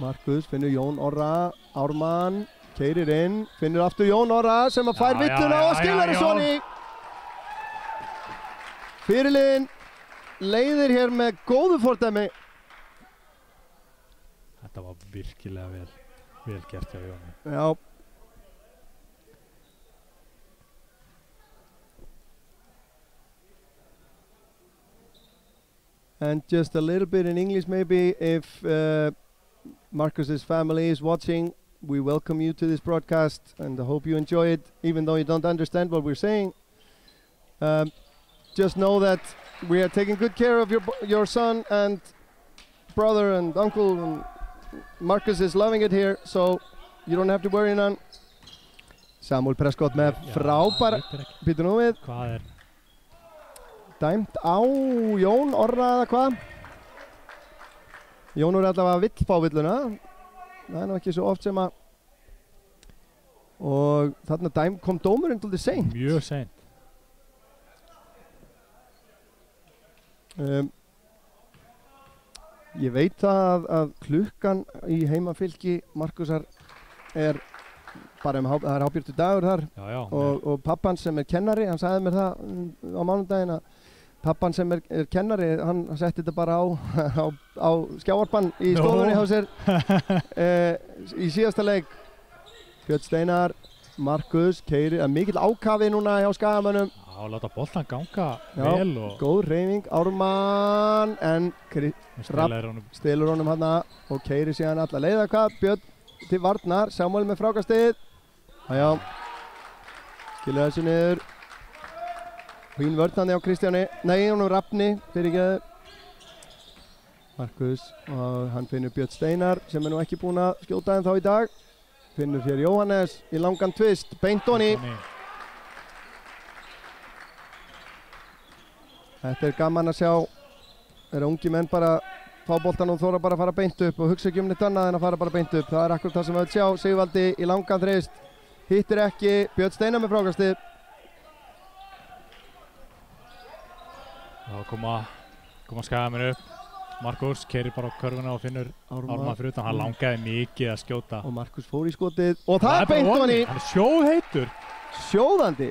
Markus finnur Jón Orra, Ármann, keyrir inn, finnur aftur Jón Orra sem að fær villuna og skilar þessu í. Fyrirliðinn leiðir hér með góðu fordæmi.
Þetta var virkilega vel gert hjá Jóni.
Já. And just a little bit in English maybe, if Marcus's family is watching, we welcome you to this broadcast and I hope you enjoy it, even though you don't understand what we're saying. Just know that we are taking good care of your son and brother and uncle, and Marcus is loving it here, so you don't have to worry none. Samuel Prescott með frábæra, býtu nú við.
Hvað er?
Dæmt á Jón Orra eða hvað? Jón Orra allavega vill fá villuna. Það er nú ekki svo oft sem að... Og þarna kom dómurinn dálítið seint.
Mjög seint.
Ég veit það að klukkan í heimafylki Markusar er bara það er hábjörtu dagur þar og pappan sem kennari, hann sagði mér það á mánudaginn að pappan sem kennari, hann setti þetta bara á skjávarpann í stofunni hjá sér í síðasta leik. Björn Steinar, Markus keyrir, mikill ákafi núna hjá Skagamönnum.
Já, láta boltan ganga vel og
góð hreyfing, Ármann en stelur honum hana og keyrir síðan alla leið hvað, Björn til varnar, Samuel með frákastið. Já, skilja þessu niður. Hvín vörðandi á Kristjáni, nei, honum Rafni, fyrirgeðu. Markus og hann finnur Björn Steinar sem nú ekki búinn að skjóta en þá í dag. Finnur hér Jóhannes í langan tvist, beint honi. Þetta gaman að sjá, ungi menn bara fá boltan og þóra bara að fara beint upp og hugsa ekki neitt annað en að fara bara beint upp. Það akkurat það sem við sjá, Sigvaldi í langan þrist, hittir ekki, Björn Steinar með frákastið.
Já, koma Skagamenn upp. Markus keyrir bara á körfuna og finnur Ármann fyrir utan. Hann langaði mikið að skjóta.
Og Markus fór í skotið og það er beint honi.
Hann er sjóðheitur.
Sjóðandi.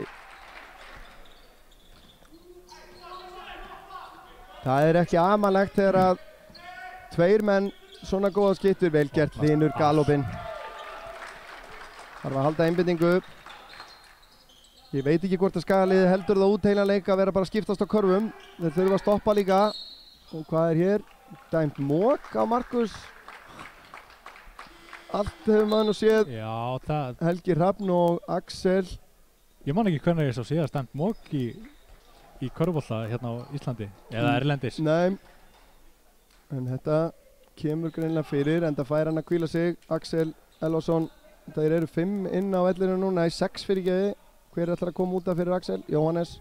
Það er ekki amalegt þegar að tveir menn svona góða skittur, vel gert Hlynur galopinn. Þarf að halda einbindingu. Ég veit ekki hvort að Skagaliðið heldur það út heilan leik að vera bara að skiptast á körfum. Þeir þurfa að stoppa líka. Og hvað er hér? Dæmt mók á Markus. Allt hefur maður nú séð.
Já, það...
Helgi Hrafn og Axel.
Ég man ekki hvernig ég sá síðast dæmt mók í körfubolta hérna á Íslandi. Eða erlendis.
Nei. En þetta kemur greinilega fyrir, en það fær hann að hvíla sig. Axel Elvason. Þeir eru 5 inn á vellinu núna, 6 fyrirgeði. Hver ætlar að koma út af fyrir Axel? Jóhannes.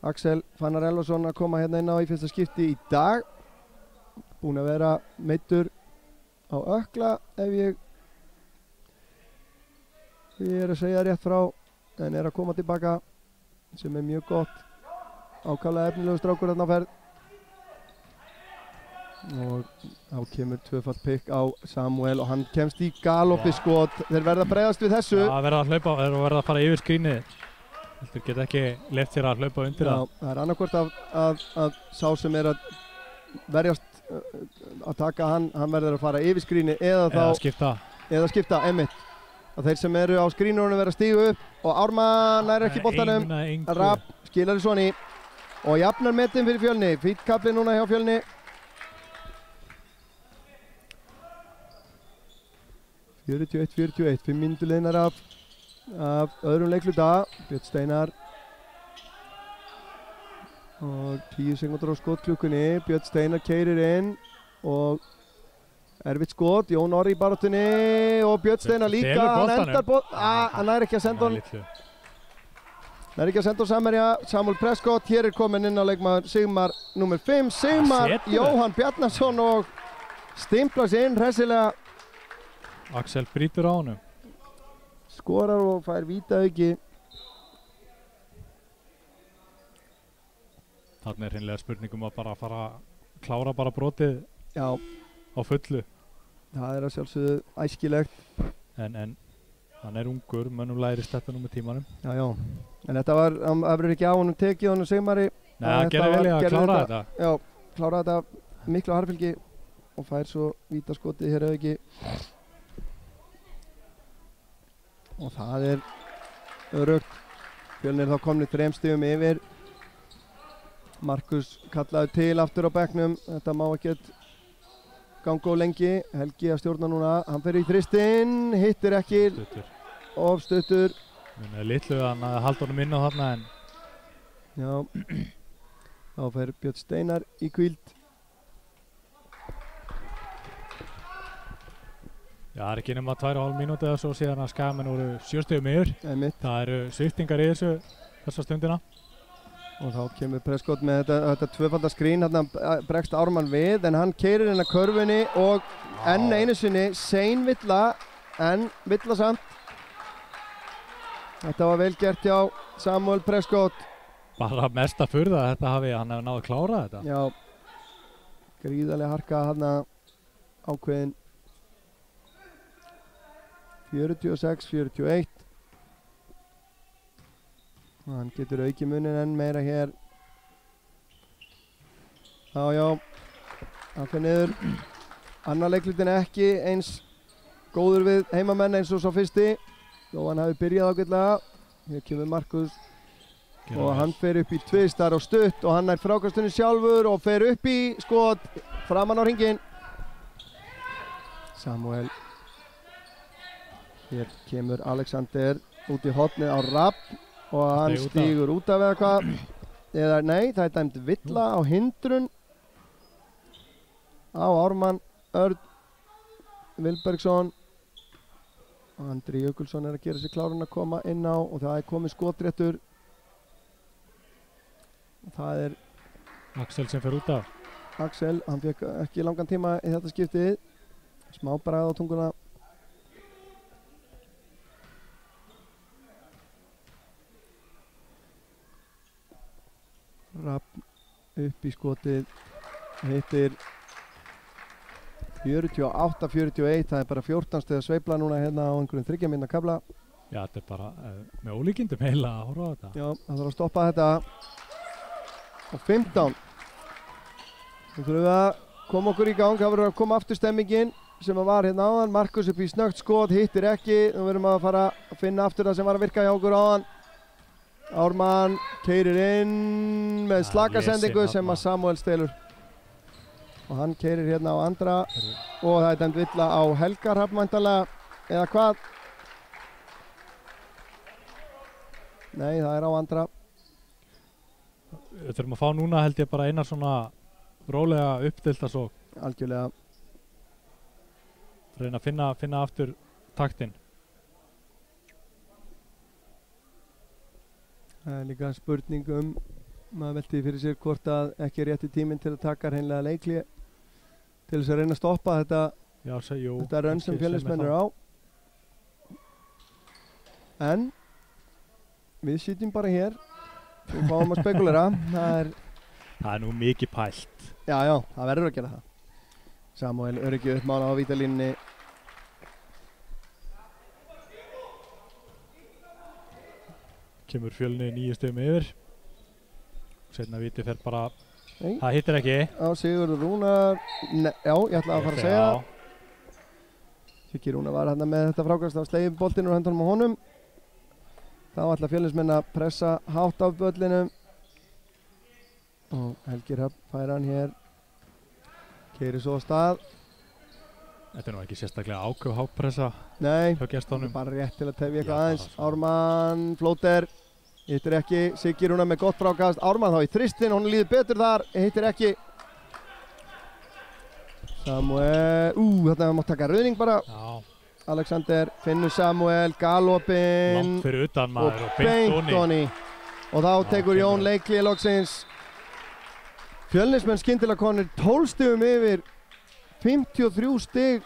Axel Fannar Elvason að koma hérna inn á í fyrsta skipti í dag. Búinn að vera meiddur á ökla ef ég er að segja rétt frá, en er að koma tilbaka sem er mjög gott. Ákaflega efnilegu strákur þarna á ferð. Og þá kemur tvöfalt pikk á Samuel og hann kemst í galopi skot. Þeir verða að bregðast við þessu.
Já, verða að hlaupa, þeir verða að fara yfir skrínið. Þeir geta ekki leyft sér að hlaupa undir það.
Já, það er annarkvort að sá sem er að verjast að taka hann verður að fara yfir skríni eða skipta, einmitt. Og þeir sem eru á skrínunum verða að stígu upp og Ármann nær ekki boltanum. Rapp skilar í svoni og jafnar metin fyrir Fjölni. Fýtkapli núna hjá Fjölni. (41 - 41), 5 mínútur liðnar af öðrum leikluta. Björn Steinar og 10 sekúndur á skotklukkunni. Björn Steinar keyrir inn og erfitt skot. Jón Orri í baráttunni og Björn Steinar líka. Hann endar hann nær ekki að senda hann samherja. Samuel Prescott, hér er komin inn á leikmaður Sigmar nr. 5. Sigmar Jóhann Bjarnason og stimplar sig inn hressilega.
Axel brýtur á honum.
Skorar og fær vítaauki.
Þarna er hreinlega spurningum að bara fara að klára bara brotið á fullu.
Það er að sjálfsögðu æskilegt.
En hann er ungur, mönnum lærist þetta nú með tímanum.
Já. En þetta það verður ekki á honum tekið, honum Sigmari.
Nei, hann gerði vel í að klára þetta.
Já, klára þetta miklu harfylgi og fær svo vítaskotið hér auki. Og það er öruggt. Fjölnir þá komnir 3 stigum yfir. Markus kallaði til aftur á bekknum. Þetta má ekkert ganga of lengi. Helgi að stjórna núna. Hann fer í þristinn, hittir ekki. Of stuttur.
Það er litlu að hann halda honum inn á þarna en...
Já. Þá fer Björn Steinar í hvíld.
Já, það er ekki nema 2,5 mínúti eða svo síðan að Skagamenn voru 7 stigum yfir. Það eru sviptingar í þessa stundina.
Og þá kemur Prescott með þetta tvöfalda skrín. Þarna bregst Ármann við en hann keyrir inn að körfunni og enn einu sinni sein villa en villa samt. Þetta var vel gert hjá Samuel Prescott.
Bara mesta furða að hann hefði náð að klára þetta.
Já, gríðarlega harka hann ákveðin. 46-41. Hann getur aukið munin enn meira hér. Já, það fyrir niður. Annar leiklutin ekki eins góður við heimamenn eins og svo fyrsti. Þó hann hafi byrjað ágætlega. Hér kemur Markus og hann fer upp í tvistar og stutt og hann nær frákastunni sjálfur og fer upp í skot framan á hringinn. Samuel. Hér kemur Alexander út í hornið á Rapp og hann stígur út af eða hvað. Eða nei, það er dæmt villa á hindrun á Ármann Örn Vilbergsson. Andri Jökulsson er að gera sér klárun að koma inn á og það er komið skotréttur. Það er
Axel sem fer út af.
Axel, hann fekk ekki langan tíma í þetta skiptið. Smá bragð á tunguna. Rapp upp í skotið, hittir 48-41, það er bara 14 stiga sveifla núna hérna á einhverjum 3 mínútna kafla.
Já, þetta er bara með ólíkindum heila að horfa á þetta.
Já, það þarf að stoppa þetta. Og 15. Nú þurfum við að koma okkur í gang, það verður að koma aftur stemmingin sem að var hérna áðan. Markus upp í snögt skot, hittir ekki. Nú verðum að fara að finna aftur það sem var að virka hjá okkur áðan. Ármann keyrir inn með slakasendingu sem að Samuel stelur. Og hann keyrir hérna á Andra og það er dæmt villa á Helga Hrafn væntanlega, eða hvað? Nei, það er á Andra.
Við þurfum að fá núna held ég bara eina svona rólega uppdelta svo.
Algjörlega.
Reyna að finna aftur taktinn.
Það er líka spurning maður velti fyrir sér hvort að ekki er rétti tíminn til að taka hreinlega leikli til þess að reyna að stoppa þetta, þetta rönn sem Fjölnismenn eru á. En við sitjum bara hér, við fáum að spekulera.
Það er nú mikið pælt.
Já, það verður að gera það. Samuel öryggi uppmála á vítalínunni.
Kemur Fjölni 9 stigum yfir. Seinna víti fer bara, það hittir ekki.
Já, Sigurður Rúnar, já, ég ætla að fara að segja það. Siggi Rúnar var hérna með þetta frákast af slegið boltinn úr höndunum á honum. Þá ætla Fjölnismenn að pressa hátt af böllinum. Og Helgi Hrafn fær hann hér. Keyrir svo á stað.
Þetta er nú ekki sérstaklega ákveð hápressa.
Nei,
bara
rétt til að tefja eitthvað aðeins. Ármann, flóter, hittir ekki. Siggi Rúnar með gott frákast. Ármann þá í þristinn, hún líður betur þar, hittir ekki. Samuel, þetta mátt taka rauðning bara.
Já.
Alexander finnur Samuel, galopinn.
Langt fyrir utan maður
og beint honni. Og þá tekur Jón leikli loksins. Fjölnismenn skyndilega konir 12 stigum yfir 53 stig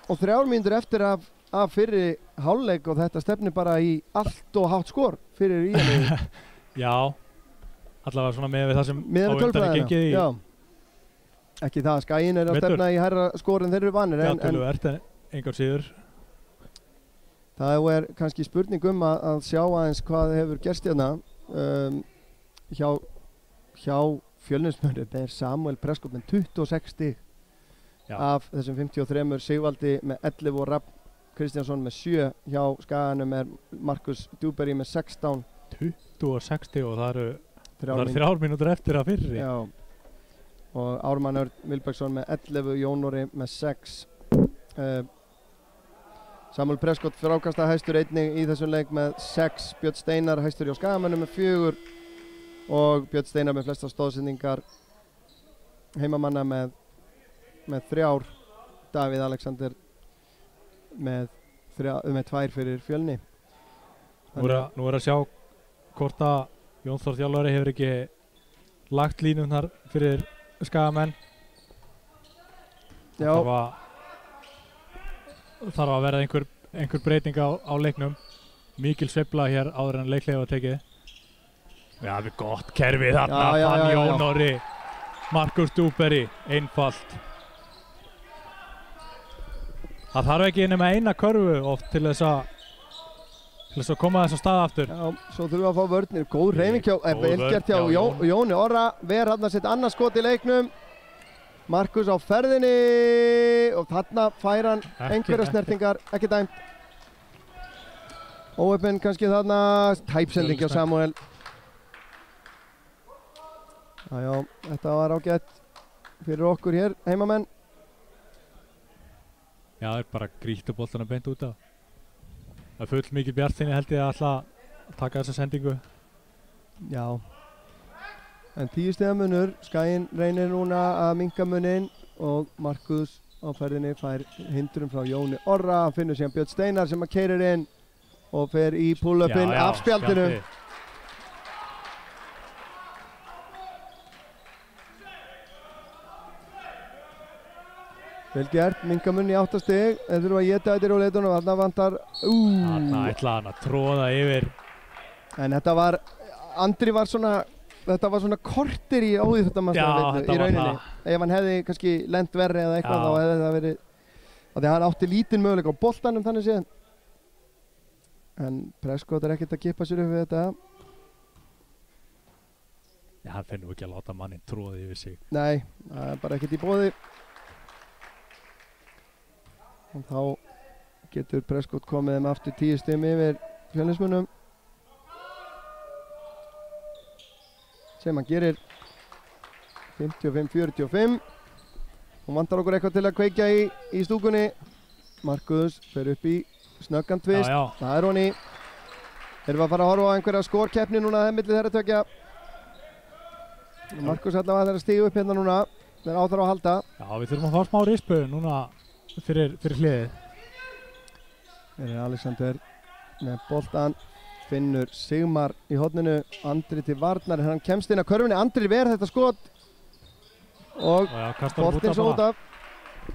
og 3 mínútur eftir af fyrri hálfleik og þetta stefnir bara í allt og hátt skor fyrir íhaldi.
Já, allavega svona með það sem á undan er gengið í.
Já, ekki það, Skaginn er að stefna í hærra skor en þeir eru vanir.
Já, töluvert en engar síður.
Það er kannski spurning að sjá aðeins hvað hefur gerst hérna hjá Fjölnismönnum. Það er Samuel Prescott með 26 stig. Já. Af þessum 53, Sigvaldi með 11 og Rapp Kristjánsson með 7. Hjá Skaganum er Markus Djúberg með 16.
26 stig og það eru 3 mínútur eftir að fyrri.
Já. Og Ármann Örn Vilbergsson með 11, Jón Orri með 6. Samuel Prescott frákasta hæstur einnig í þessum leik með 6. Björn Steinar hæstur hjá Skagamönnum með 4. Og Björn Steinar með flesta stóðsendingar heimamanna með 3. Davíð Alexander með 2 fyrir Fjölni.
Nú er að sjá hvort að Jón Þór þjálfari hefur ekki lagt línurnar fyrir Skagamenn.
Já.
Þarf að verða einhver breyting á leiknum. Mikil sveifla hér áður en leiklega var tekið. Já, við gott kerfið þarna, fann Jón Orri, Markus Djúberg, einfalt. Það þarf ekki nema eina körfu oft til þess að koma þess að stað aftur.
Já, svo þurfum við að fá vörnir. Góð hreyfing hjá, velgert hjá Jóni Orra. Ver hann að setja annað skot í leiknum. Markus á ferðinni og þarna fær hann einhverja snertingar, ekki dæmt. Óheppinn kannski þarna, tæpsending hjá Samuel. Já, þetta var ágætt fyrir okkur hér, heimamenn.
Já, það er bara grýttu boltana beint út af. Það er full mikið bjartþinni held ég að alltaf taka þessa sendingu.
Já. En 10 stiga munur, Skaginn reynir núna að minnka muninn og Markus á ferðinni fær hindrun frá Jóni Orra. Hann finnur síðan Björn Steinar sem að keyrir inn og fer í pull-upinn af spjaldinu. Vel gert, minnka munn í 8 stig. Þeir þurfa að éta þetta í róleitunum og þarna vantar...
Þarna ætlaði hann að tróða yfir.
En þetta var, Andri var svona... Þetta var svona kortir í óíþróttamannsvinnu í rauninni. Ef hann hefði kannski lent verri eða eitthvað þá hefði það verið... Því hann átti lítinn möguleika á boltanum þannig séð. En Prescott er ekkert að kippa sér upp við þetta.
Já, hann finnur ekki að láta mannin tróði yfir sig.
Nei, það er bara ekkert í boði. Og þá getur Prescott komið þeim aftur 10 stigum yfir Fjölnismönnum. Sem hann gerir 55-45. Hún vantar okkur eitthvað til að kveikja í stúkunni. Markus fer upp í snöggan tvist. Það er honni. Erum við að fara að horfa á einhverja skórkeppni núna milli þeirra tveggja. Markus allavega að stíga upp hérna núna. Það er á þar að halda.
Já, við þurfum að fá smá rispu núna fyrir hliðið.
Þeir eru Alexander með boltan. Finnur Sigmar í horninu, Andri til varnar, hann kemst inn á körfunni, Andri ver þetta skot og boltinn svo út af.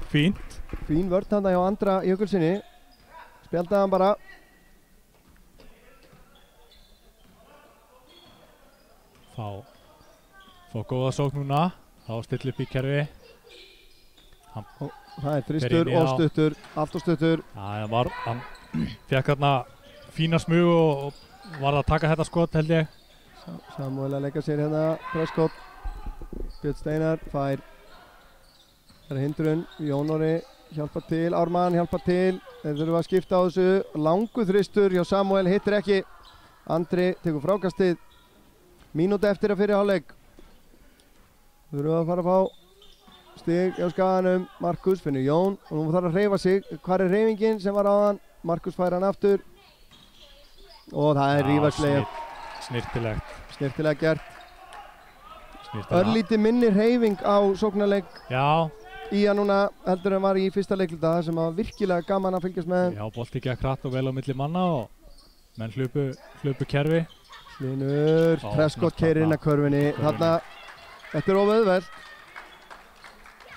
Fínt.
Fín vörn þarna hjá Andra Jökulsinni, spjaldaði hann bara.
Fá góða sókn núna, þá still upp í kerfi.
Það er þristur og stuttur, allt og stuttur.
Já, hann fekk þarna fína smug og var að taka þetta skot held ég.
Samuel að leika sér hérna Prescott. Björn Steinar fær hindrun, Jón Orri hjálpar til, Ármann hjálpar til. Þeir þurfa að skipta á þessu. Langu þristur hjá Samuel, hittir ekki. Andri tekur frákastið. Mínúti eftir að fyrir hálfleik. Þeir þurfa að fara að fá stig hjá Skaganum. Markus finnur Jón og nú þarf að hreyfa sig. Hvar er hreyfingin sem var áðan? Markus fær hann aftur. Og það er rífarslega. Snirtilega gert. Örlítið minni hreyfing á sóknarleik.
Já.
Í að núna heldur en var í fyrsta leikluta sem var virkilega gaman að fylgjast með.
Já, bolti gekk hratt og vel á milli manna og menn hlupu kerfi.
Hlinur, Prescott keyrir inn að körfunni. Þarna, þetta er of auðvelt.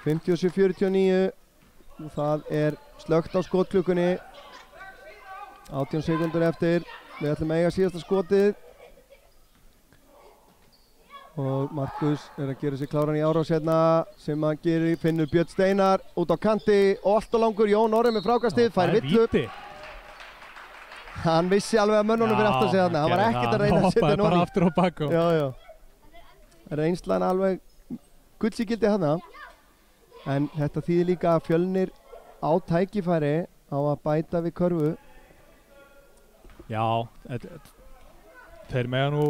57-49. Það er slökkt á skotklukkunni. 18 sekundur eftir. Við ætlum að eiga síðasta skotið. Og Markus er að gera sig kláran í árás hérna sem að finnur Björn Steinar út á kanti og allt og langur Jón Orri með frákastið, fær villu. Hann vissi alveg að mönnunum fyrir aftur sig þarna, hann var ekkert að reyna að setja
hann bara aftur á bak og...
Reynslan alveg gullsíkildi hana. En þetta þýðir líka að Fjölnir á tækifæri á að bæta við körfu.
Já, þeir mega nú,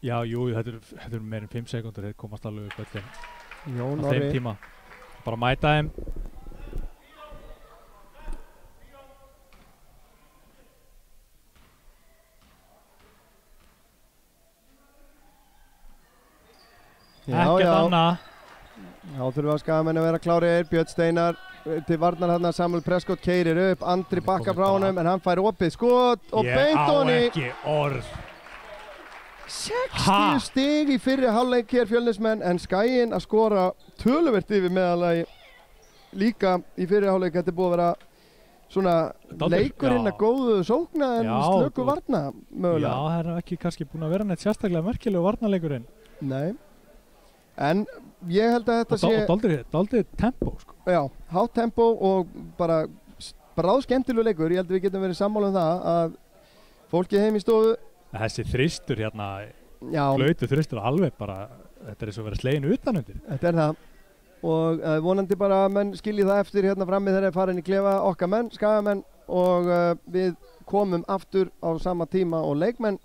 já, jú, þetta er meir en 5 sekundur, þeir komast alveg upp öllum
Jón
á þeim tíma. Bara mæta þeim. Ekkert annað.
Þá þurfum við að Skagamenn að vera klárir. Björn Steinar til varnar þarna, Samuel Prescott keyrir upp, Andri bakkar frá honum en hann fær opið skot og beint honni.
Ég á ekki orð.
60 stig í fyrri hálfleik hér Fjölnismenn en Skaginn að skora töluvert yfir meðalagi líka í fyrri hálfleik. Þetta er búið að vera svona leikurinn að góðu sókna en slöku varna mögulega.
Já, það er ekki kannski búin að vera neitt sérstaklega merkilegu varnaleikurinn.
Nei. En ég held að þetta sé...
Og dálítið tempo, sko.
Já, hátt tempo og bara bráð skemmtilegu leikur, ég held við getum verið sammála það að fólkið heim í stofu
þessi þristur hérna blautu þristur alveg bara þetta eins og verið slegin utanundir
þetta það og vonandi bara að menn skilji það eftir hérna frammi þegar þeir fara inn í klefa okkar menn, skagamenn og við komum aftur á sama tíma og leikmenn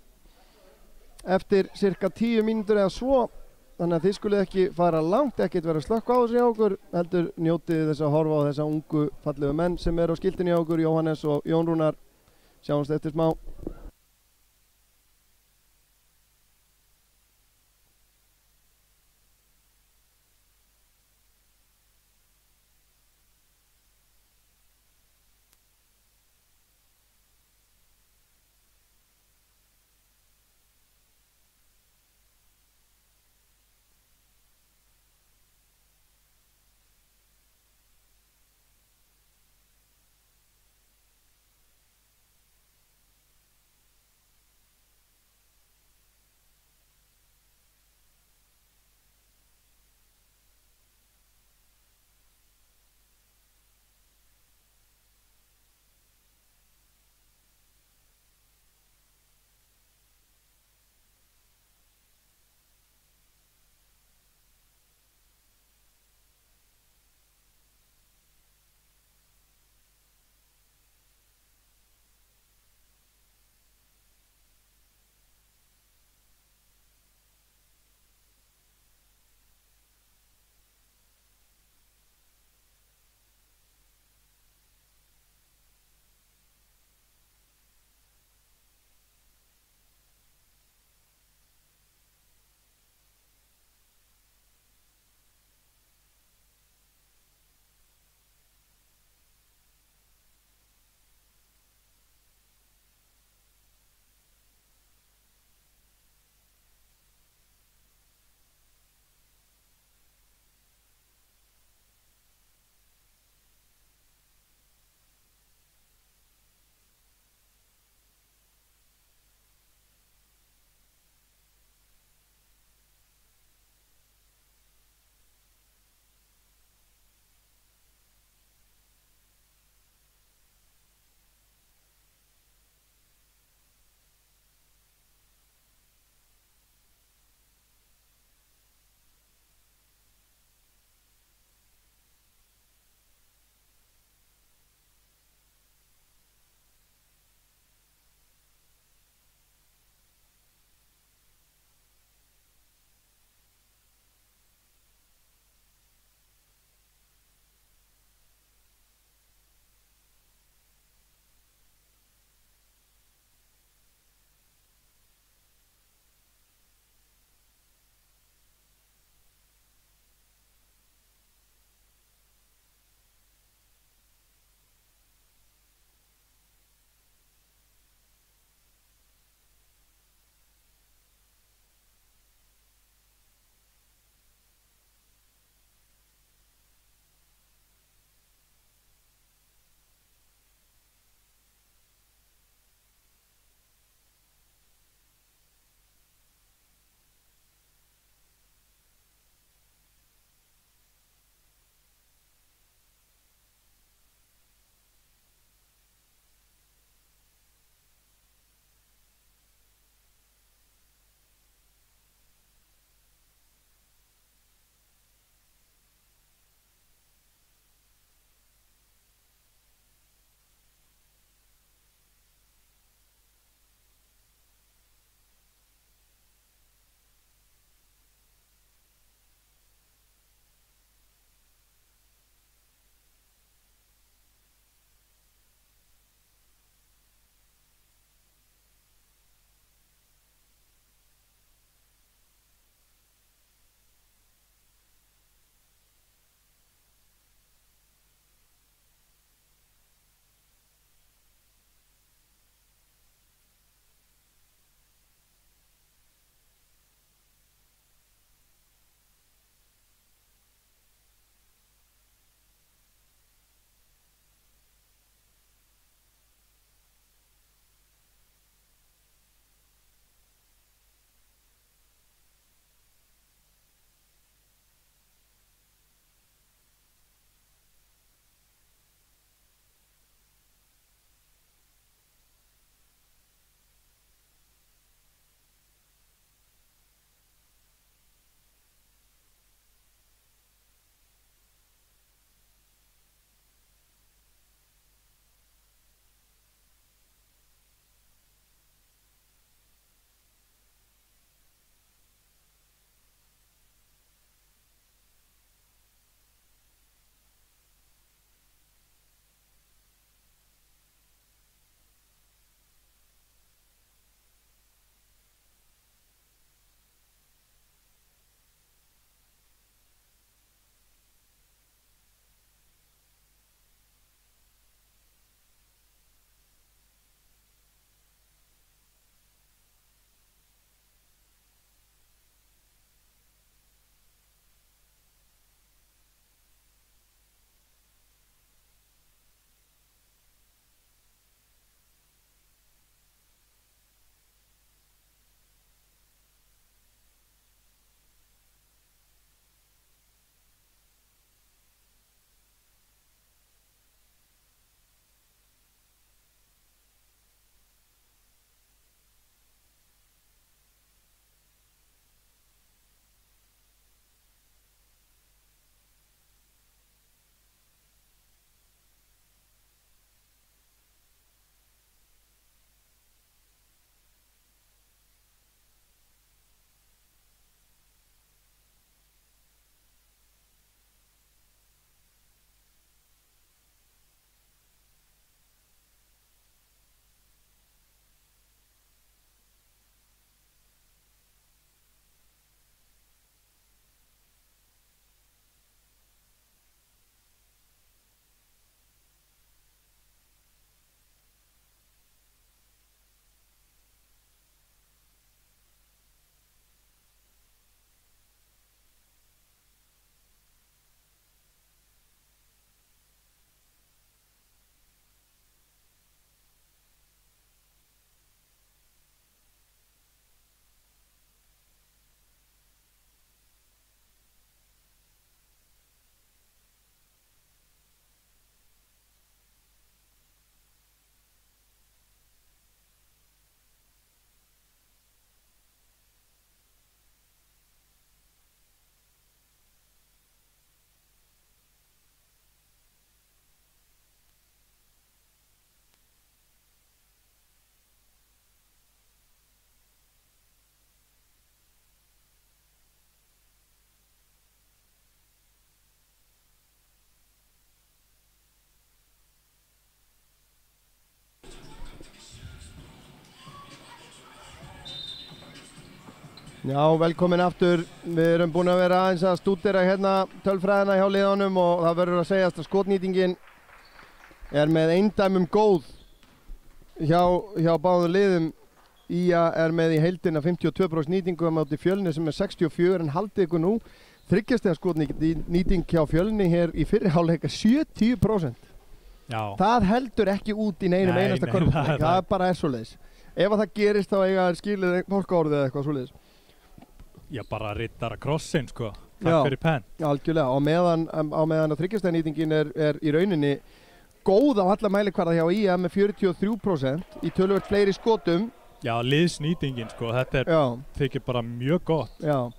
eftir cirka 10 mínútur eða svo þannig að þið skulið ekki fara langt, ekkert vera slökk á þessu hjá okkur heldur njótið þess að horfa á þessa ungu fallegu menn sem eru á skiltinu hjá okkur, Jóhannes og Jón Rúnar. Sjáumst eftir smá. Já, velkomin aftur. Við erum búin að vera aðeins að stúdera hérna tölfræðina hjá liðunum og það verður að segjast að skotnýtingin er með eindæmum góð hjá báðum liðum. IA er með í heildina 52% nýtingu á móti Fjölni sem er 64 en haldið ykkur nú. Þryggjastega skotnýting hjá Fjölni hér í fyrri hálfleika 70%.
Já.
Það heldur ekki út í neinum einasta körfuboltaleik. Það bara er svoleiðis. Ef að það gerist þá eiga þær skilið fólkaorðið eða eitthvað svoleiðis.
Já, bara riddara krossin sko. Takk fyrir penn.
Já, algjörlega. Á meðan að þryggjastega nýtingin er í rauninni góð á alla mælikvarða hjá IA með 43% í töluvert fleiri skotum.
Já, liðsnýtingin sko, þetta þykir bara mjög gott.
Já,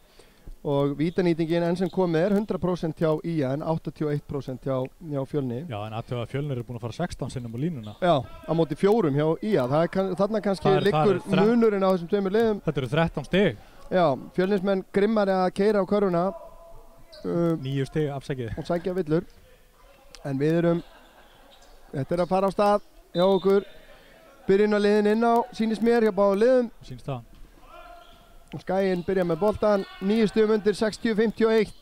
og vítanýtingin enn sem komið er 100% hjá IA en 81% hjá Fjölni.
Já, en aðtöða að Fjölnir búin að fara 16 sinnum á línuna.
Já, á móti 4 hjá IA. Þarna kannski liggur munurinn á þessum tveimur liðum.
Þetta eru 13 stig.
Já, Fjölnismenn grimmari að keyra á körfuna.
9 stig afsækið.
Og sækja villur. En við erum, þetta er að fara á stað hjá okkur. Byrjunarliðin inn á, sýnist mér hjá báðum liðum.
Sýnist það.
Og Skaginn byrja með boltan, 9 stigum undir 60-51.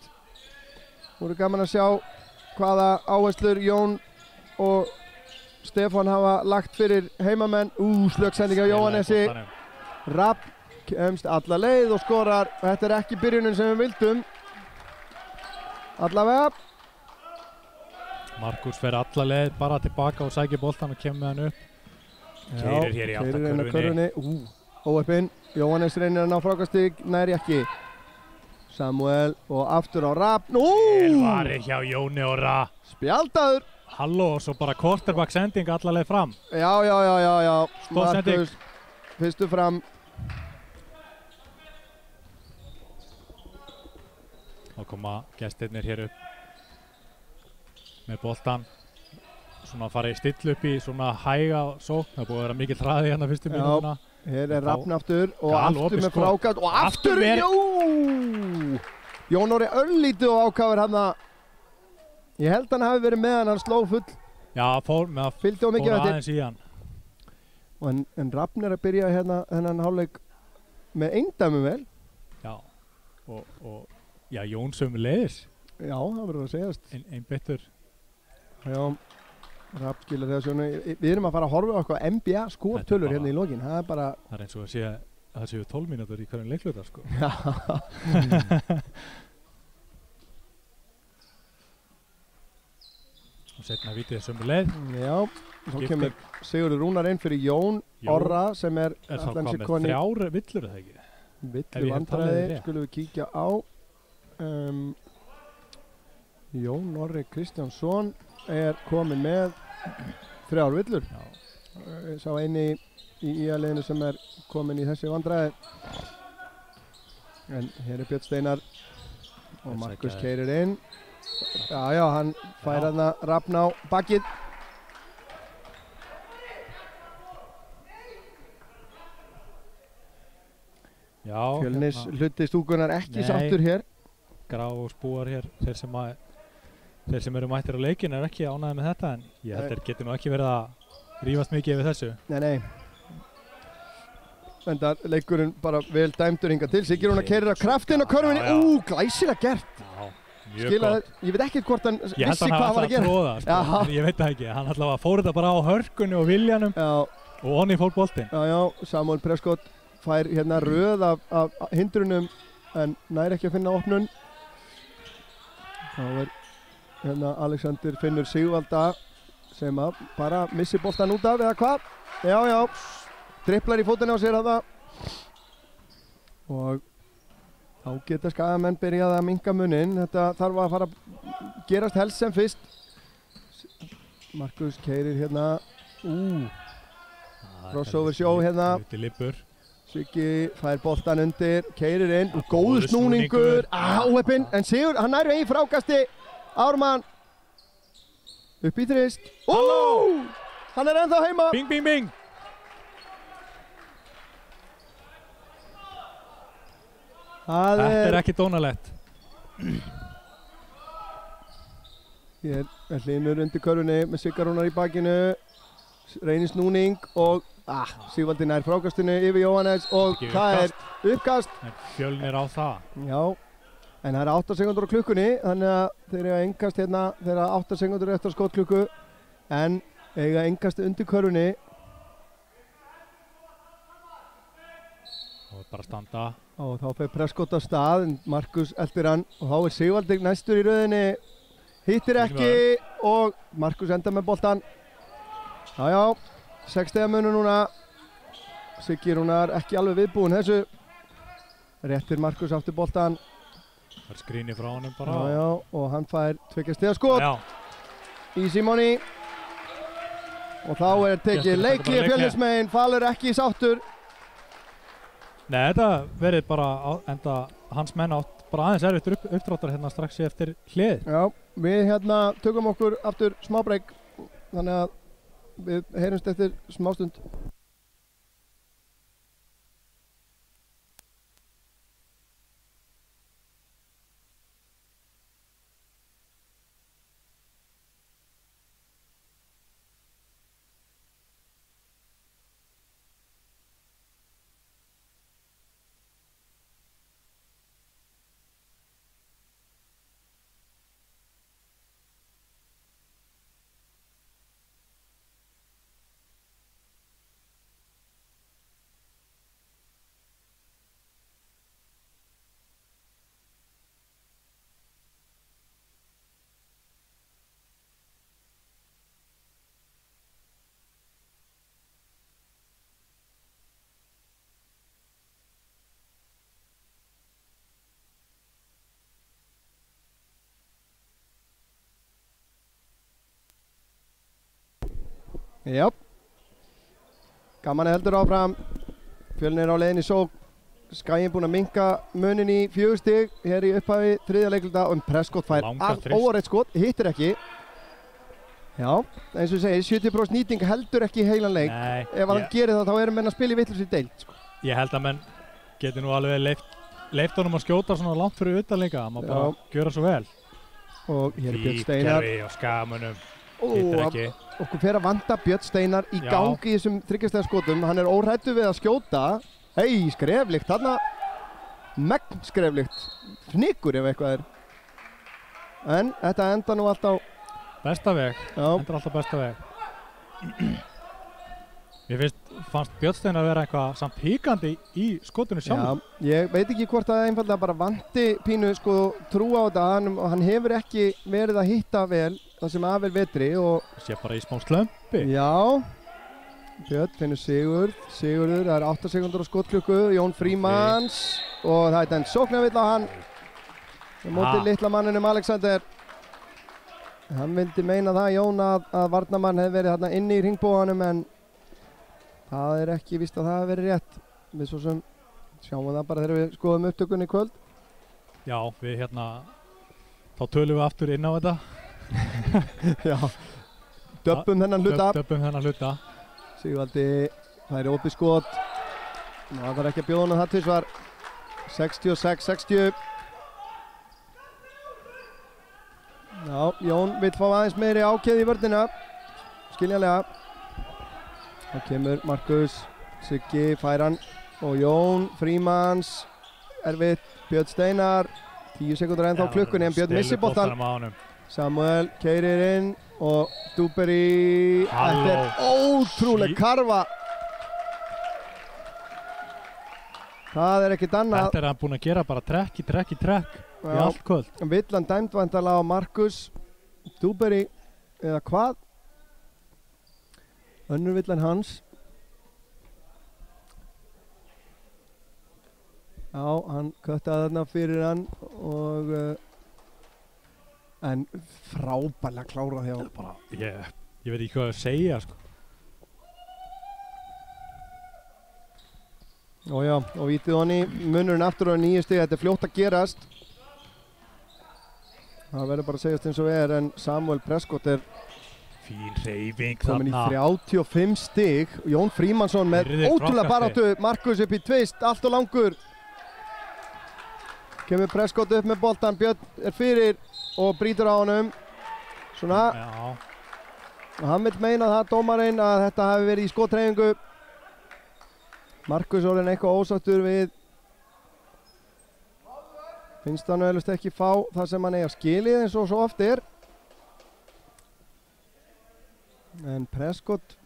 Voru gaman að sjá hvaða áherslur Jón og Stefán hafa lagt fyrir heimamenn. Slöggsending á Jóhannesi. Rapp kemst alla leið og skorar. Þetta er ekki byrjunin sem við vildum. Allavega.
Markus fer alla leið bara tilbaka og sækir boltan og kemur með hann upp. Keirir hér í aftakörfunni.
Óöppinn, Jóhannes reynir að ná frákastig, nær ekki. Samuel og aftur á Rapp.
Vel varið hjá Jóni og Rapp.
Spjaldaður.
Halló, svo bara quarterback sending alla leið fram.
Já.
Stóð sending.
Fyrstu fram.
Og koma gestirnir hér upp með boltan. Svona fara í still upp í svona hæga sókn. Það búið að vera mikill hraði hérna fyrstu mínútuna.
Hér er Rafn aftur og aftur með frákast og aftur Jón Orri örlítið og ákafur hann að ég held hann hafi verið með hann sló full.
Já, fór aðeins í hann.
En Rafn er að byrja hérna þennan hálfleik með eindæmum vel.
Já, og Jón sömuleiðis.
Já, það verður að segjast.
Einbeittur.
Já. Rapp skilar þegar svona, við erum að fara að horfa á eitthvað NBA skortölur hérna í lokin, það er bara...
Það er eins og að það séu 12 mínútur í hverjum leikluta sko.
Já.
Og setna vítið sömu leið.
Já, þá kemur Sigurður Rúnar inn fyrir Jón Orra sem er...
Er það hvað með 3 villur eða ekki?
Villu vandræði, skulum við kíkja á. Jón Orri Kristjánsson er komin með 3 villur. Sá eini í IA-liðinu sem er komin í þessi vandræði. En hér er Björn Steinar og Markus keyrir inn. Já, hann fær hann að Rafn á bakið. Fjölnis hluti stúkunar ekki sáttur hér.
Grá og spúar hér, þeir sem eru mættir á leikinn er ekki ánægðir með þetta en ég held þeir geti nú ekki verið að rífast mikið yfir þessu.
Nei. En það leikurinn bara vel dæmdur hingað til. Siggi Rúnar keyrir á kraftinn á körfunni. Glæsilega gert.
Já, mjög gott.
Ég veit ekki hvort hann vissi hvað
hann
var að gera.
Ég held hann hafa alltaf að tróða, ég veit það ekki. Hann allavega fór þetta bara á hörkunni og viljanum og onni fór boltinn.
Já, Samuel Prescott fær hérna röð af hindrunum en næri ekki að finna opnun. Þá er hérna Alexander Finnur Sigvalda sem að bara missi boltan út af eða hvað? Já, dripplar í fótinn á sér að það og þá geta Skagamenn byrjað að minnka muninn. Þetta þarf að fara að gerast helst sem fyrst. Markus keyrir hérna crossover sjó hérna. Siggi fær boltan undir, keyrir inn og góður snúningur. Óheppinn, en Sigur, hann nær vegi frákasti. Ármann upp í þrist. Hann er ennþá heima.
Bing, bing, bing. Þetta er ekki dónalegt.
Hér er Hlynur undir körfunni með Sigga Rúnar í bakinu. Reynir snúning og Sigvaldi nær frákastinu yfir Jóhannes og það er uppkast.
Fjölnir á það.
Já, en það er 8 sekúndur á klukkunni, þannig að þeir eiga engast hérna þegar 8 sekúndur eftir skotklukku, en eiga engast undir körfunni.
Og bara standa.
Og þá fer Prescott á stað, Markus eldir hann og þá er Sigvaldi næstur í röðinni, hittir ekki og Markus endar með boltan. Já, 6 stiga munur núna. Siggi Rúnar ekki alveg viðbúinn þessu. Réttir Markus aftur boltan.
Það er skrýni frá honum bara.
Já, og hann fær 2 stiga skot.
Já.
Easy money. Og þá er tekið leikli Fjölnismegin, Falur ekki sáttur.
Nei, þetta verið bara enda hans menn átt bara aðeins erfitt uppdráttar hérna strax eftir hlið.
Já, við hérna tökum okkur aftur smá break, þannig að við heyrumst eftir smástund. Já, gaman heldur áfram, Fjölnir á leiðinni sókn, Skaginn búinn að minnka munin í 4 stig hér í upphafi 3. leikluta og Prescott fær óreitt skot, hittir ekki. Já, eins og segir, 70% nýting heldur ekki heilan leik.
Nei,
ef hann gerir það þá erum menn að spila í vitlausri deild. Sko.
Ég held að menn geti nú alveg leift honum að skjóta svona langt fyrir utan líka, það má bara gjöra svo vel.
Og hér er Björn Steinar.
Fítkerfi og Skamunum, hittir ekki.
Okkur fer að vanda Björn Steinar í gangi í þessum 3 stiga skotum. Hann er óhræddur við að skjóta. Hei, skreflikt þarna. Megn skreflikt. Fnikur ef eitthvað er. En þetta enda nú alltaf
besta veg. Endar alltaf besta veg. Mér fannst Björn Steinar vera eitthvað samt híkandi í skotinu sjálf.
Já, ég veit ekki hvort það einfallega bara vanti pínu sko trú á þetta. Hann hefur ekki verið að hitta vel það sem af vetri og
sé bara í smá slömpi.
Já, Björn finnur Sigurður, það er 8 sekúndur á skotklukku, Jón Frímanns og það er den sóknarvill á hann mótið litla manninum Alexander. Hann vildi meina það, Jón, að varnarmann hefði verið þarna inni í hringbóðanum en það er ekki víst að það hefði verið rétt. Við svo sem sjáum það bara þegar við skoðum upptökunni í kvöld.
Já, við hérna þá tölum við aftur inn á þetta.
Já, döbbum þennan hluta. Sigvaldi, það er opið skot. Það þarf ekki að bjóða hann það tvisvar. 66-60. Já, Jón vill fá aðeins meiri ákveð í vörnina. Skiljanlega. Það kemur Markus, Siggi fær hann og Jón Frímanns erfitt, Björn Steinar 10 sekúndur ennþá klukkunni en Björn missir boltan. Samuel keyrir inn og Dúberi. Þetta er ótrúleg karfa. Það er ekkert annað.
Þetta er hann búinn að gera bara trekk í allt kvöld.
Villan dæmt væntanlega á Markus Dúberi eða hvað? Önnur villan hans. Já, hann köttaði þarna fyrir hann og en frábærlega klárað hjá
bara, ég veit ekki hvað að segja sko.
Já, og vítið honni munurinn aftur á 9 stig, þetta er fljótt að gerast. Það verður bara að segjast eins og en Samuel Prescott er
fín hreyfing
komin í 35 stig. Jón Frímannsson með ótrúlega baráttu. Markus upp í tvist, allt og langur. Kemur Prescott upp með boltan, Björn er fyrir og brýtur á honum. Svona.
Já.
Og hann vil meina það, dómarinn, að þetta hafi verið í skothreyfingu. Markus orðinn eitthvað ósáttur við. Finnst hann auðvitað ekki fá það sem hann eiga skilið eins og svo oft er. En Prescott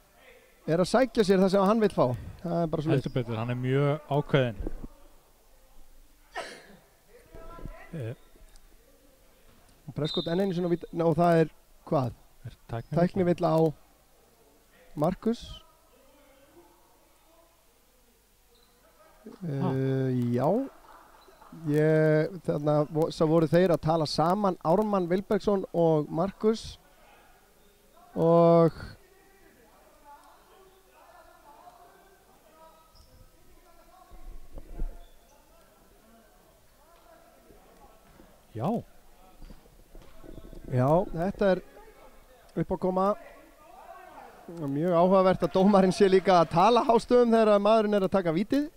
er að sækja sér það sem hann vill fá. Það er bara svo
Heldur betur, hann er mjög ákveðinn.
Prescott enn einu sinni og það er hvað? Tæknivilla á Markus. Já. Þannig að voru þeir að tala saman, Ármann Vilbergsson og Markus. Og Já, þetta er upp að koma. Mjög áhugavert að dómarinn sé líka að tala hástöfum þegar maðurinn er að taka vítið.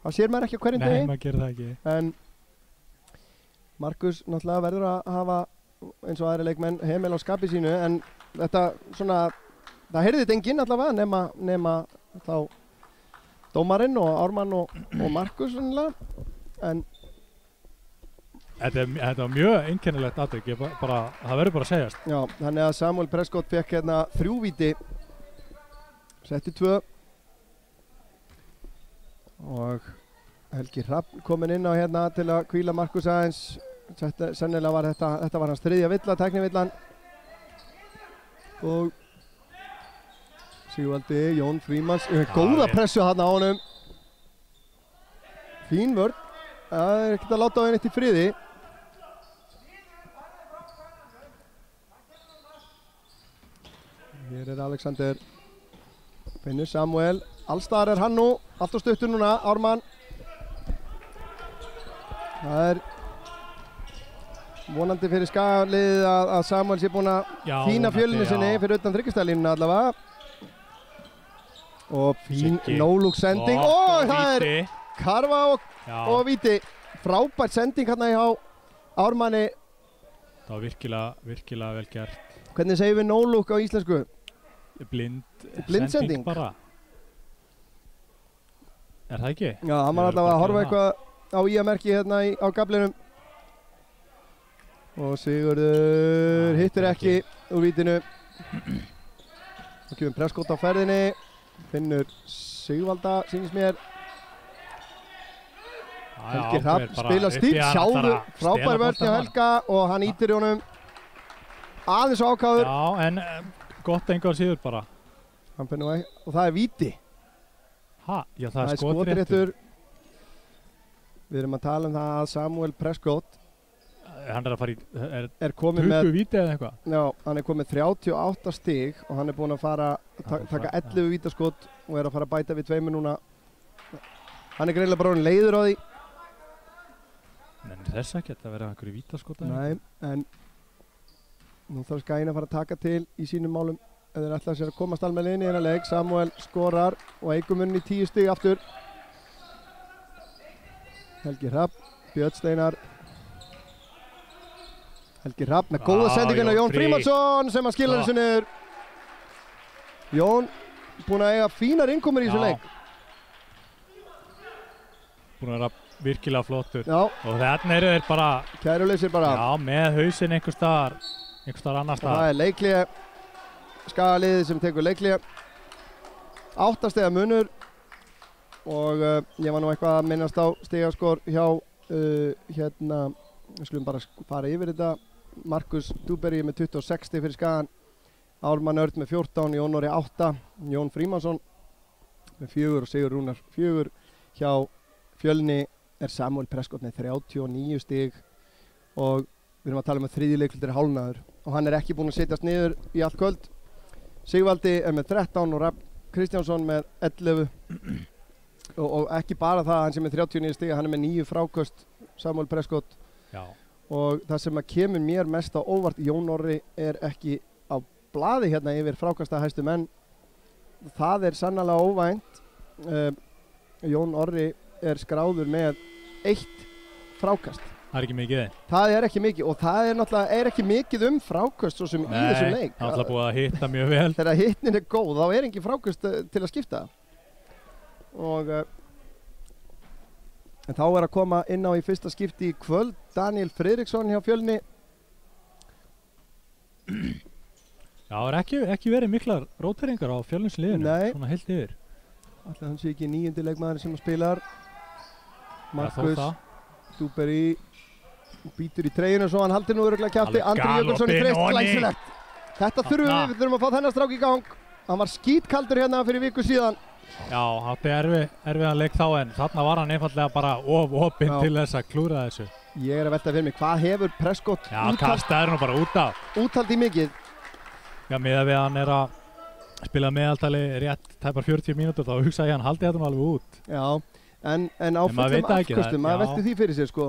Það sér maður ekki á hverjum degi.
Nei, maður gerir það ekki.
En Markus náttúrulega verður að hafa, eins og aðri leikmenn, hemil á skapi sínu. En þetta svona, það heyrði þetta enginn allavega nema þá dómarinn og Ármann og Markus sannlega. En
Þetta var mjög einkennilegt atvik, það verður bara að segjast.
Já, þannig að Samuel Prescott fekk hérna 3 víti, setti 2 og Helgi Hrafn kominn inn á hérna til að hvíla Markus aðeins. Sennilega var þetta var hans 3. villa, tæknivillan. Og Sigvaldi, Jón Frímanns, góða pressu hérna á honum. Fín vörn, það er ekkert að láta á henni í friði. Hér er Alexander, finnur Samuel, allstaðar er hann nú, allt á stuttur núna, Ármann. Það er vonandi fyrir skaliðið að Samuel sé búinn að fína fjölinu sinni fyrir utan þryggjastælínuna allavega. Og fín no-look sending, og það er karfa og víti. Frábært sending hérna hjá Ármanni.
Það var virkilega vel gert.
Hvernig segjum við no-look á íslensku?
Blind sending bara. Er það ekki?
Já, hann var allavega að horfa eitthvað á IA-merki hérna á gaflinum. Og Sigurður hittir ekki úr vítinu. Þá kemur Prescott á ferðinni. Finnur Sigvalda, sýnist mér. Helgi Hrafn spilar stíl, sjáðu, frábær vörn hjá Helga og hann ítir í honum. Aðeins ákáður.
Já, en gott engar síður bara.
Og það er víti.
Já, það er skotréttur.
Við erum að tala um það að Samuel Prescott
hann er að fara í,
er komið með
20 víti eða eitthvað?
Já, hann er komið 38 stig og hann er búinn að fara taka 11 vítaskot og er að fara að bæta við 2 núna. Hann er greinilega bara leiður á því.
Nei, þess ekki að vera einhverju vítaskot.
Nei, en nú þarf Skaginn að fara að taka til í sínum málum ef þeir ætla sér að komast almennilega inn í þennan leik. Samuel skorar og eigur munn í 10 stig aftur. Helgi Hrafn, Björn Steinar. Helgi Hrafn með góða sendinguna Jón Frímannsson sem að skila þessu niður. Jón búinn að eiga fínar innkomur í þessu leik.
Búinn að vera virkilega flottur.
Já.
Og þarna eru þeir bara
kæruleysir bara.
Já, með hausinn einhver staðar annar staðar.
Það er Leikliði, Skagaliðið sem tekur Leikliði. 8 stiga munur og ég var nú eitthvað að minnast á stigaskor hjá hérna, við skulum bara fara yfir þetta. Markus Dúberg með 26 stig fyrir Skagan, Ármann Örn með 14, Jón Orri 8, Jón Frímannsson með 4 og Sigur Rúnar 4. Hjá Fjölni er Samuel Prescott með 39 stig og við erum að tala um að 3. leikhlutur er hálfnaður og hann er ekki búinn að setjast niður í allt kvöld. Sigvaldi er með 13 og Rapp Kristjánsson með 11 og ekki bara það, hann sem er 39 stig, hann er með 9 fráköst, Samuel Prescott.
Já.
Og það sem að kemur mér mest á óvart, Jón Orri er ekki á blaði hérna yfir frákastahæstu menn. Það er sannarlega óvænt. Jón Orri er skráður með 1 frákast.
Það er ekki mikið.
Það er ekki mikið og það er náttúrulega ekki mikið frákast svo sem í þessum leik.
Nei, það er búið að hitta mjög vel.
Þegar hitnin er góð þá er engin frákast til að skipta. og en þá að koma inn á í fyrsta skipti í kvöld Daniel Friðriksson hjá Fjölni.
Já, það er ekki verið miklar róteringar á Fjölnisliðinu, svona heilt yfir.
Ætli hann sé ekki 9. leikmaður sem spilar. Markus Dúberi býtur í treyjunu svo hann haldir nú örugglega kjafti. Andri Jökulsson í þreist, glæsilegt. Þetta þurfum við þurfum að fá þennan strák í gang. Hann var skítkaldur hérna fyrir viku síðan.
Já, átti erfiðan leik þá en þarna var hann einfallega bara opinn til þess að klúra þessu.
Ég að velta fyrir mig, hvað hefur Prescott
kastaði nú bara út af.
Úthald í mikið?
Já, miðað við hann að spila meðaltali rétt tæpar 40 mínútur þá hugsa ég hann haldi þetta nú alveg út.
Já, en á fullum afköstum, maður velti því fyrir sér sko.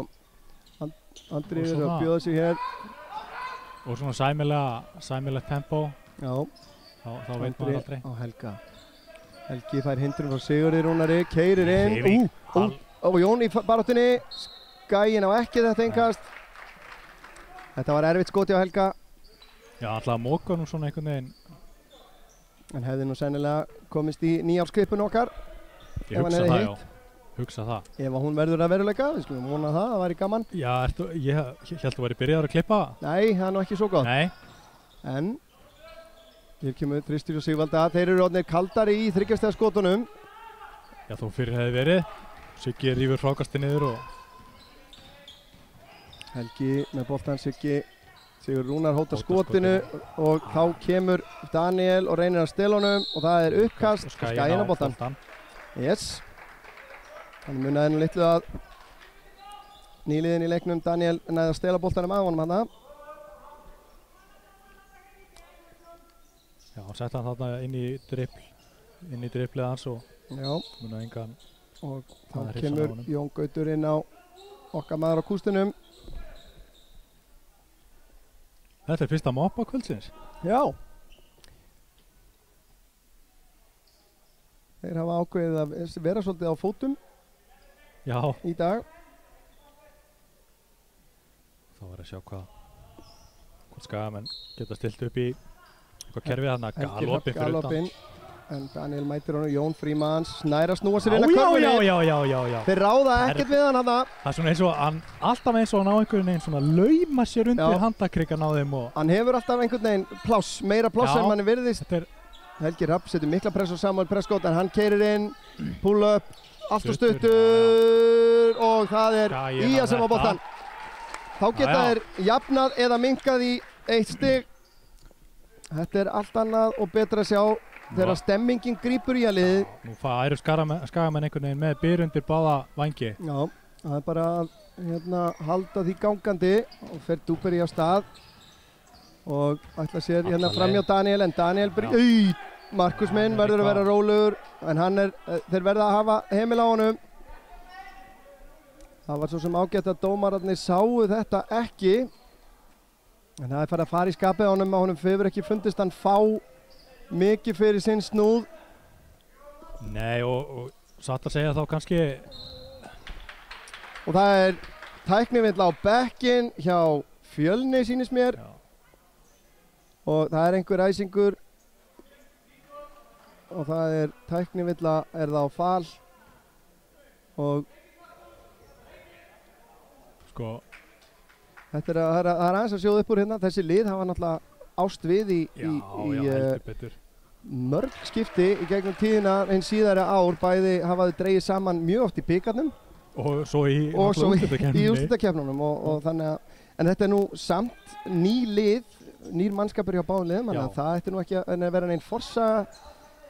Andri er að bjóða sig hér.
Og svona sæmilegt tempo.
Já.
Þá veit maður aldrei.
Á Helgi fær hindrun frá Sigurði Rúnari, keyrir inn. Og Jón í baráttunni. Skæin á ekki þetta innkast. Þetta var erfitt skoti á Helga.
Já, alltaf að móka nú svona einhvern veginn.
Hann hefði nú sennilega komist í nýjárskrippun okkar.
Ég hugsa það.
Ef hún verður að veruleika, við skulum vona það væri gaman.
Já, ég held þú væri byrjaður að klippa.
Nei, það er nú ekki svo gott.
Nei.
En hér kemur Þristur og Sigvalda. Þeir eru orðnir kaldari í 3 stiga skotunum.
Já, þó fyrir hefði verið. Siggi rífur frákasti niður og
Helgi með boltan, Sigur Rúnar hóta skotinu og þá kemur Daniel og reynir að stela honum og það er uppkast og Skæin á boltan. Yes. Þannig munaði nú litlu að nýliðin í leiknum Daniel næði að stela boltanum af honum hana.
Já, hann setti hann þarna inn í dribblið hans og munaði engan.
Og þá kemur Jón Gautur inn á okkar maður á kústinum.
Þetta er fyrsta moppa kvöldsins.
Já. Þeir hafa ákveðið að vera svolítið á fótum.
Já.
Í dag.
Þá var að sjá hvort Skagamenn geta stilt upp í eitthvað kerfið þarna galopin fyrir utan. En Daniel mætir honum, Jón Frímans snæra snúa sér inn að körfunni. Já.
Þeir ráða ekkert við hann þarna.
Það er svona eins og hann, alltaf eins og hann á einhvern veginn svona lauma sér undir handakrikan á þeim og
hann hefur alltaf einhvern veginn pláss, meira pláss en manni virðist. Helgi Rapp setur mikla press á Samuel Prescott en hann keyrir inn, pull up, allt og stuttur og það er Ía sem á boltan. Þá geta þeir jafnað eða minkað í 1 stig. Þetta er allt annað og betra að sjá þegar stemmingin grípur í að liðið.
Nú færu Skagamenn einhvern veginn með byr undir báða vangi.
Já, það er bara að halda því gangandi og fer Dúberi á stað og ætla sér fram hjá Daniel en Daniel Markus minn verður að vera rólegur en þeir verða að hafa heimil á honum. Það var svo sem ágætt að dómararnir sáu þetta ekki en það er farið að fara í skapið á honum að honum hefur ekki fundist hann fá mikið fyrir sinn snúð.
Nei og satt að segja þá kannski.
Og það er tæknivilla á bekkinn hjá Fjölni sýnist mér. Já. Og það er einhver æsingur og það er tæknivilla er það á fal og
sko
þetta er aðeins að sjóða upp úr hérna. Þessi lið hafa náttúrulega ást við í mörg skipti í gegnum tíðina en síðari ár bæði hafaðu dreigið saman mjög oft í bikarnum
og svo í
úrslitakeppnunum og þannig að en þetta er nú samt nýr mannskapur hjá báðum liðum þannig að það ætti nú ekki að vera neinn forsa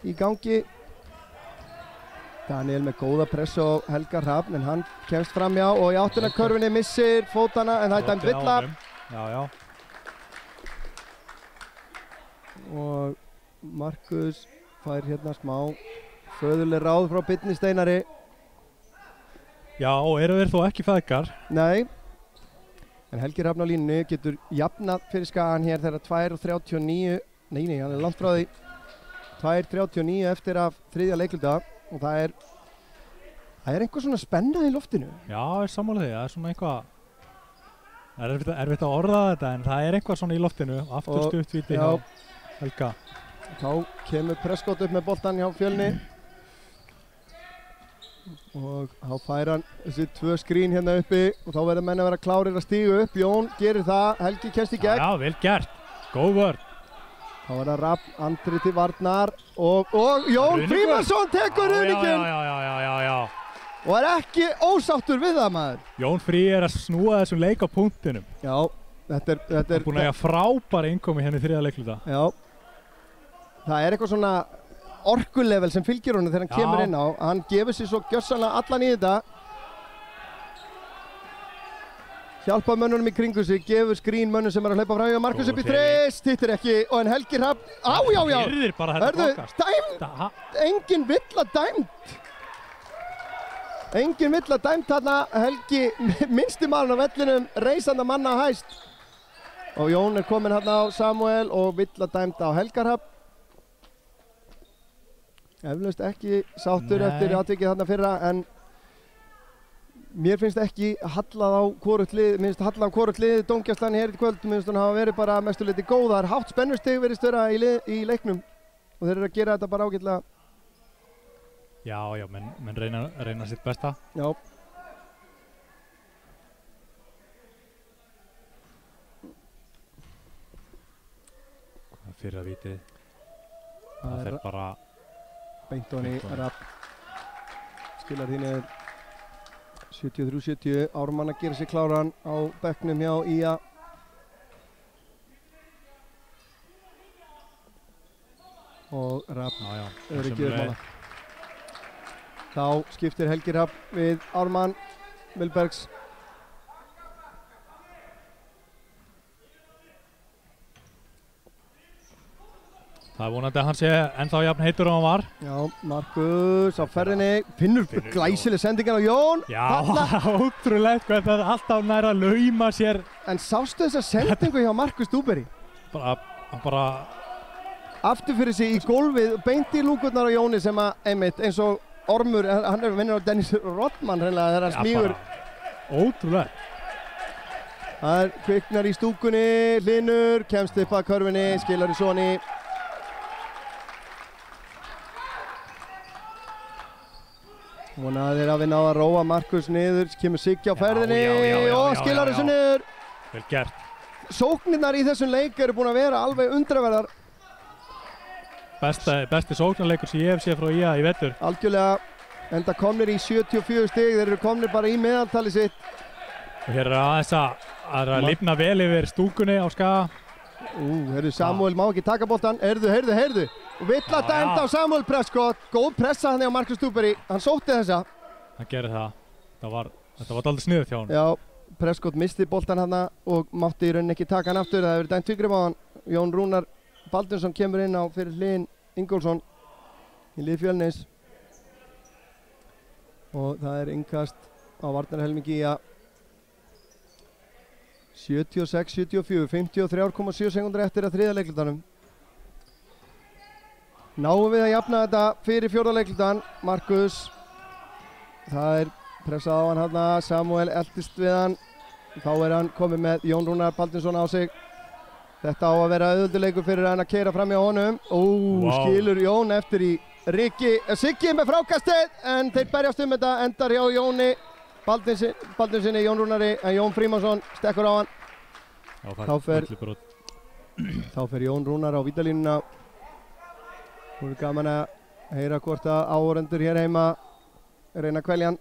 í gangi. Daniel með góða press á Helga Hrafn en hann kemst framjá og í áttina körfunni missir fótana en það er dæmt villa.
Já.
Og Markus fær hérna smá föðuleg ráð frá Birni Steinari.
Já, og eru þeir þó ekki feðgar?
Nei. En Helgi Hrafn á línunni getur jafnað fyrir Skagan hér þegar 2:39. Nei, hann er langt frá því. 2:39 eftir af 3. leikluta og það er einhver svona spenna í loftinu.
Já, ég er sammála því. Það er svona eitthvað. Það er erfitt að orða þetta en það er eitthvað svona í loftinu. Aftur stuttvíti hjá Helga.
Þá kemur Prescott upp með boltan hjá Fjölni. og þá fær hann þessi 2 skrín hérna uppi og þá verður menn að vera klárir að stíga upp. Jón gerir það, Helgi kemst í gegn.
Já, vel gert, góð vörn.
Þá er það Rafn, Andri til varnar og Jón Frímannsson tekur ruðninginn.
Já.
Og er ekki ósáttur við það, maður.
Jón Frí er að snúa þessum leik á punktinum.
Já, þetta er...
Hann búinn að eiga frábæra innkomi hérna í 3. leikluta.
Já. Það er eitthvað svona orkulevel sem fylgir honum þegar hann kemur inn á. Hann gefur sér svo gjörsamlega allan í þetta. Hjálpa mönnunum í kringu sig, gefur skrín mönnum sem er að hlaupa frá hjá Markus upp í 3, hittir ekki og en Helgi Hrafn, já.
Hyrðir bara þetta
pokast. Dæmt, engin villa dæmt. Engin villa dæmt þarna, Helgi minnsti maðurinn á vellinum, reisanda manna hæst. Og Jón er kominn hérna á Samuel og villa dæmt á Helga Hrafn. Eflaust ekki sáttur eftir atvikið þarna fyrra en mér finnst ekki hallað á hvorugt lið, mér finnst hallað á hvorugt lið dómgæslan hér í kvöld, mér finnst hún hafa verið bara mestu leyti góð, það er hátt spennustig virðist vera í leiknum og þeir eru að gera þetta bara ágætlega.
Já, menn reyna sitt besta.
Já.
Fyrra vítið, það fer bara
beint ofan í Rafn, skilar því niður. 73-70, Ármann að gera sig kláran á bekknum hjá IA. Og Rafn öryggið mála. Þá skiptir Helgi Hrafn við Ármann Vilbergs.
Það er vonandi að hann sé ennþá jafn heitur og hann var.
Já, Markus á ferðinni, finnur glæsileg sendingan á Jón.
Já, ótrúlegt hvað það er alltaf nær að lauma sér.
En sástu þessa sendingu hjá Markus Dúberi?
Bara
aftur fyrir sig í gólfið, beint í lúkurnar á Jóni sem að einmitt eins og ormur, hann er vinnur á Dennis Rodman hreinlega þegar hann smígur.
Ótrúlegt.
Það er kviknar í stúkunni, Hlynur, kemst upp að körfinni, skilar í Soni. Vonaði þeir að við náða að róa Markus niður, kemur Siggi á ferðinni og skilar þessu niður.
Vel gert.
Sóknirnar í þessum leik eru búin að vera alveg undraverðar.
Besti sóknarleikur sem ég hef séð frá IA í vetur.
Algjörlega, enda komnir í 74 stig, þeir eru komnir bara í meðaltali sitt.
Og hér er aðeins að lifna vel yfir stúkunni á Skaga.
Heyrðu, Samuel má ekki taka boltan, heyrðu. Og villa dæmt á Samuel Prescott, góð pressa hann á Markus Dúberi, hann sótti þessa.
Hann gerir það, þetta var aldrei sniðugt hjá hann.
Já, Prescott misti boltan hann og mátti í rauninni ekki taka hann aftur, það hefur dæmt tvígrip á hann. Jón Rúnar Baldursson kemur inn á fyrir Hlyn Ingólfsson í lið Fjölnis. Og það er innkast á varnarhelmingi í að 76-74, 53,7 sekundur eftir að þriðja leiklutanum. Náum við að jafna þetta fyrir fjórða leiklutan. Markus, það er pressað á hann hérna, Samuel eldist við hann. Þá er hann komið með Jón Rúnar Baldursson á sig. Þetta á að vera auðvölduleikur fyrir hann að keyra fram hjá honum. Skilur Jón eftir í Rikki. Siggi með frákastið, en þeir berjast þetta, endar hjá Jóni Baldursinni, Jón Rúnari, en Jón Frímannsson stekkur á hann. Þá fer Jón Rúnar á vítalínuna. Nú er gaman að heyra hvort að áhorfendur hér heima reyna að kvelja hann.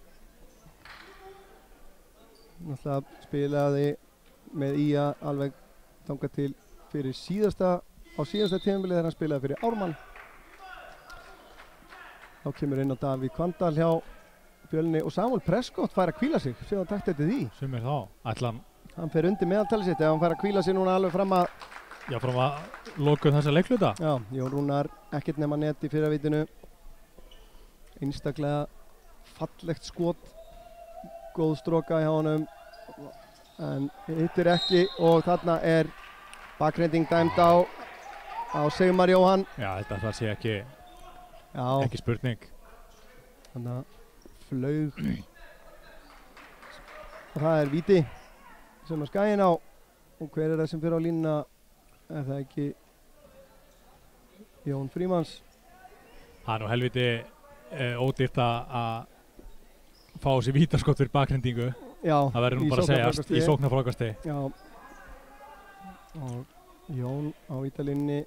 Náttúrulega spilaði með IA alveg þangað til fyrir síðasta tímabili þegar hann spilaði fyrir Ármann. Þá kemur inn á Davíð Kvandal hjá Fjölni og Samuel Prescott fær að hvíla sig, síðan takt eftir því.
Sem er þá,
hann fer undir meðaltali sitt ef hann fær að hvíla sig núna alveg fram að
lokum þessa leikluta.
Já, Jón Rúnar ekkert nema net í fyrravítinu. Einstaklega fallegt skot, góð stroka hjá honum, en hittir ekki og þarna er bakreinding dæmd á Sigmar Jóhann.
Já, þetta sé ekki spurning.
Þannig að flaug og það er víti sem að Skaginn á. Og hver er það sem fyrir á línuna? Er það ekki Jón Frímanns?
Það er nú helviti ódýrt að fá sér vítaskott fyrir bakhrindingu.
Já,
það verður nú bara að segjast í sóknarfrákasti.
Já, og Jón á vítalínni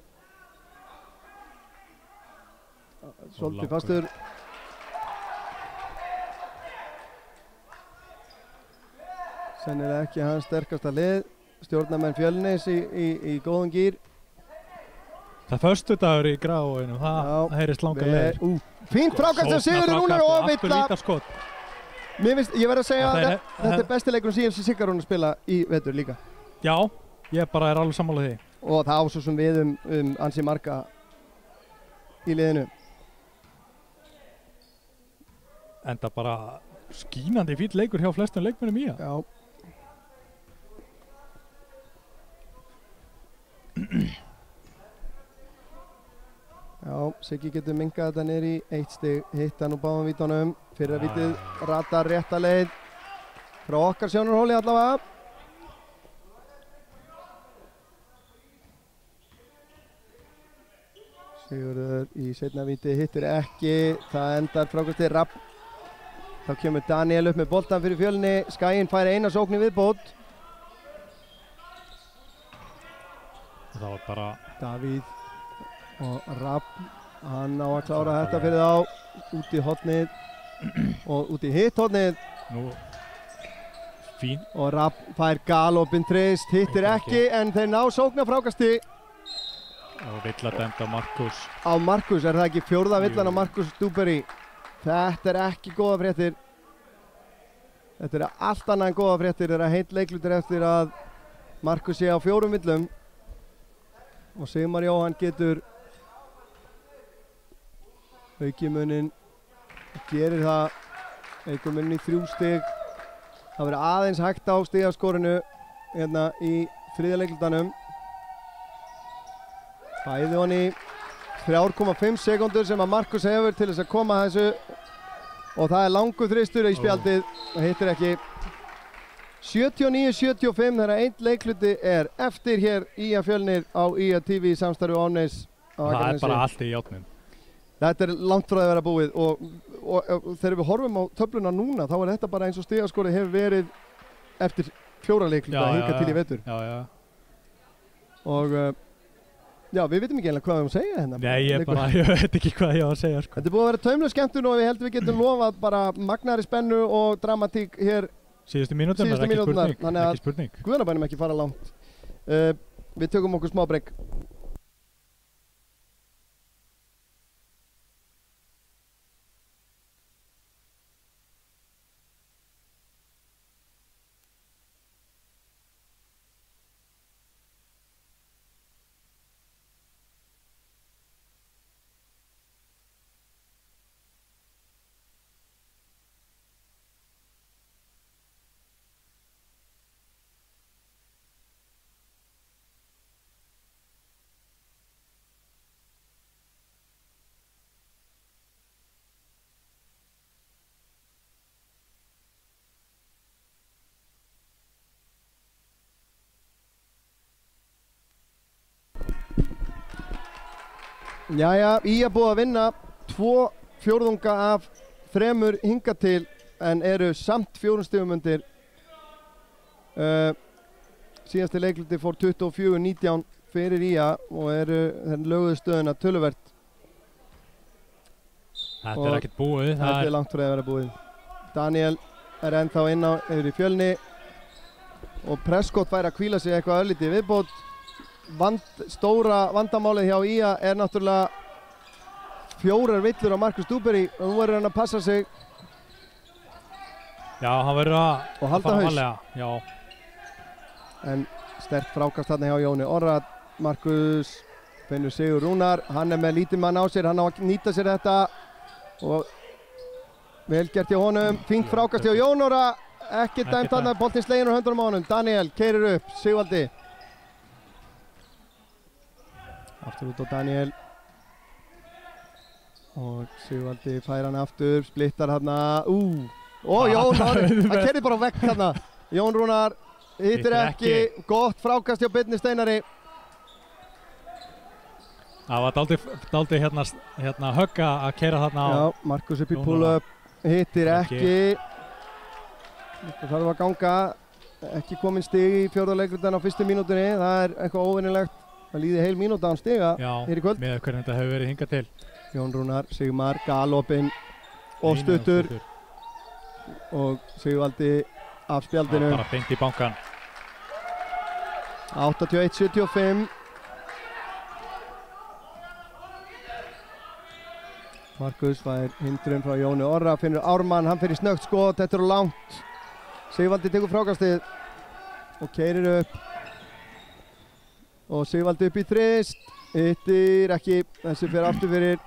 svolítið fastur. Sennilega ekki hans sterkasta lið, stjórnarmenn Fjölnis í góðum gír.
Það föstudagur í gráinu, það heyrist langa leið.
Fínt frákast af Sigurður Rúnar og villa. Ég verð að segja að þetta er besti leikurinn síðan sem Sigga Rúnar spila í vetur líka.
Já, ég bara er alveg sammála því.
Og það á svo sem við ansi marga í liðinu.
Enda bara skínandi fínn leikur hjá flestum leikmönnum í það.
Já. Já, Siggi getur minkað þetta niður í 1 stig, hitt hann úr báðum vítunum. Fyrra vítið ratar rétta leið frá okkar sjónarhóli allavega. Sigurður í seinna víti hittir ekki, það endar frákastið Rapp. Þá kemur Daniel upp með boltan fyrir Fjölni, Skaginn fær eina sókn í viðbót.
Það var bara
Davíð og Rapp, hann á að klára þetta fyrir þá, út í hornið og út í hitt hornið.
Nú, fín.
Og Rapp fær galopinn treyst, hittir ekki en þeir ná sóknarfrákasti.
Og villa dæmd á Markus.
Á Markus, er það ekki fjórða villan á Markus Dúberi? Þetta er ekki góða fréttir. Þetta er allt annað en góða fréttir, þeirra heill leiklutir eftir að Markus sé á 4 villum. Og Sigmar Jóhann getur aukið muninn, gerir það, aukur muninn í 3 stig. Það verður aðeins hægt á stigaskorinu hérna í þriðja leiklutanum. Bæði honni 3,5 sekúndur sem að Markus hefur til þess að koma að þessu og það er langur þristur í spjaldið og hittir ekki. 79-75 þegar einn leikluti er eftir hér IA Fjölnir á IA TV í samstarfi Árneys á Akranesi.
Það er bara allt í játnum.
Þetta er langt frá að vera búið og þegar við horfum á töfluna núna þá er þetta bara eins og stigaskorið hefur verið eftir 4 leikluta hingað til í vetur. Og já, við vitum ekki eiginlega hvað við erum að segja hérna.
Nei, ég veit ekki hvað ég á að segja sko.
Þetta er búið að vera taumlega skemmtun og ég held við getum lofað bara magnari spennu og dramatík hér
síðustu mínúturnar, ekki spurning.
Guðnabænum ekki fara langt. Við tökum okkur smá breyk. Jæja, IA búið að vinna 2/4 af 3 hingað til en eru samt 4 stigum undir. Síðasti leikluti fór 24-19 fyrir IA og þeir löguðu stöðuna töluvert.
Þetta er ekkert búið.
Þetta er langt frá að vera búið. Daniel er ennþá inn á yfir í Fjölni og Prescott fær að hvíla sig eitthvað örlítið viðbót. Stóra vandamálið hjá IA er náttúrulega 4 villur á Markus Dúberi og nú verður hann að passa sig.
Já, hann verður að
halda haus.
Já.
En sterkt frákast þarna hjá Jóni Orra. Markus finnur Sigur Rúnar, hann er með lítið mann á sér, hann á að nýta sér þetta og vel gert hjá honum. Fínt frákast hjá Jón Orra, ekki dæmt þarna, boltinn sleginn úr höndunum á honum. Daniel keyrir upp, Sigvaldi. Aftur út á Daniel og Sigvaldi fær hann aftur, splittar hann og Jón, hann kerði bara vekk hann. Jón Rúnar hittir ekki, gott frákast hjá Birni Steinari.
Það var dálítið hérna högga að keyra þarna á.
Já, Markus upp í pull-up, hittir ekki. Þetta þarf að ganga, ekki komin stig í fjórða leiklutan á fyrstu mínútunni, það eitthvað óvinnilegt. Það líði heil mínúta án stiga hér í kvöld.
Já, með hvernig þetta hefur verið hingað til.
Jón Rúnar, Sigmar, galopinn og stuttur. Og Sigvaldi af spjaldinu.
Bara beint í bankan.
81-75. Markus fær hindrun frá Jóni Orra, finnur Ármann, hann fyrir snögt skot, þetta er langt. Sigvaldi tekur frákastið og keyrir upp. Og Sigvaldi upp í þrist, hittir ekki, þessi fyrir aftur fyrir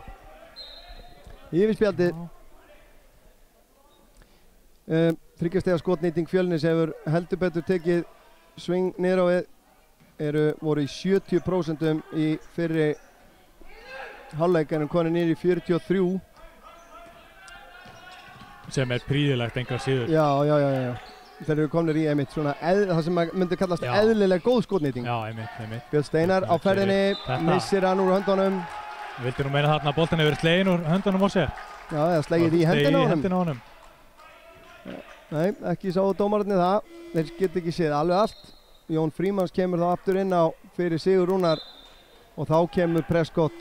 yfirspjaldið. Þryggjastega skotnýting Fjölnis hefur heldur betur tekið sving niður á við, voru í 70% í fyrri hálfleik en konur niður í 43.
Sem er prýðilegt engar síður.
Já. Þeir eru komnir í einmitt svona það sem myndi kallast eðlileg góð skotnýting.
Já, einmitt.
Björn Steinar á ferðinni, missir hann úr höndunum.
Vildi nú meina þarna að boltan hefur verið slegin úr höndunum á sér?
Já, eða slegið í hendina á honum. Nei, ekki sáu dómararnir það. Þeir geta ekki séð alveg allt. Jón Frímanns kemur þá aftur inn á fyrir Sigur Rúnar og þá kemur Prescott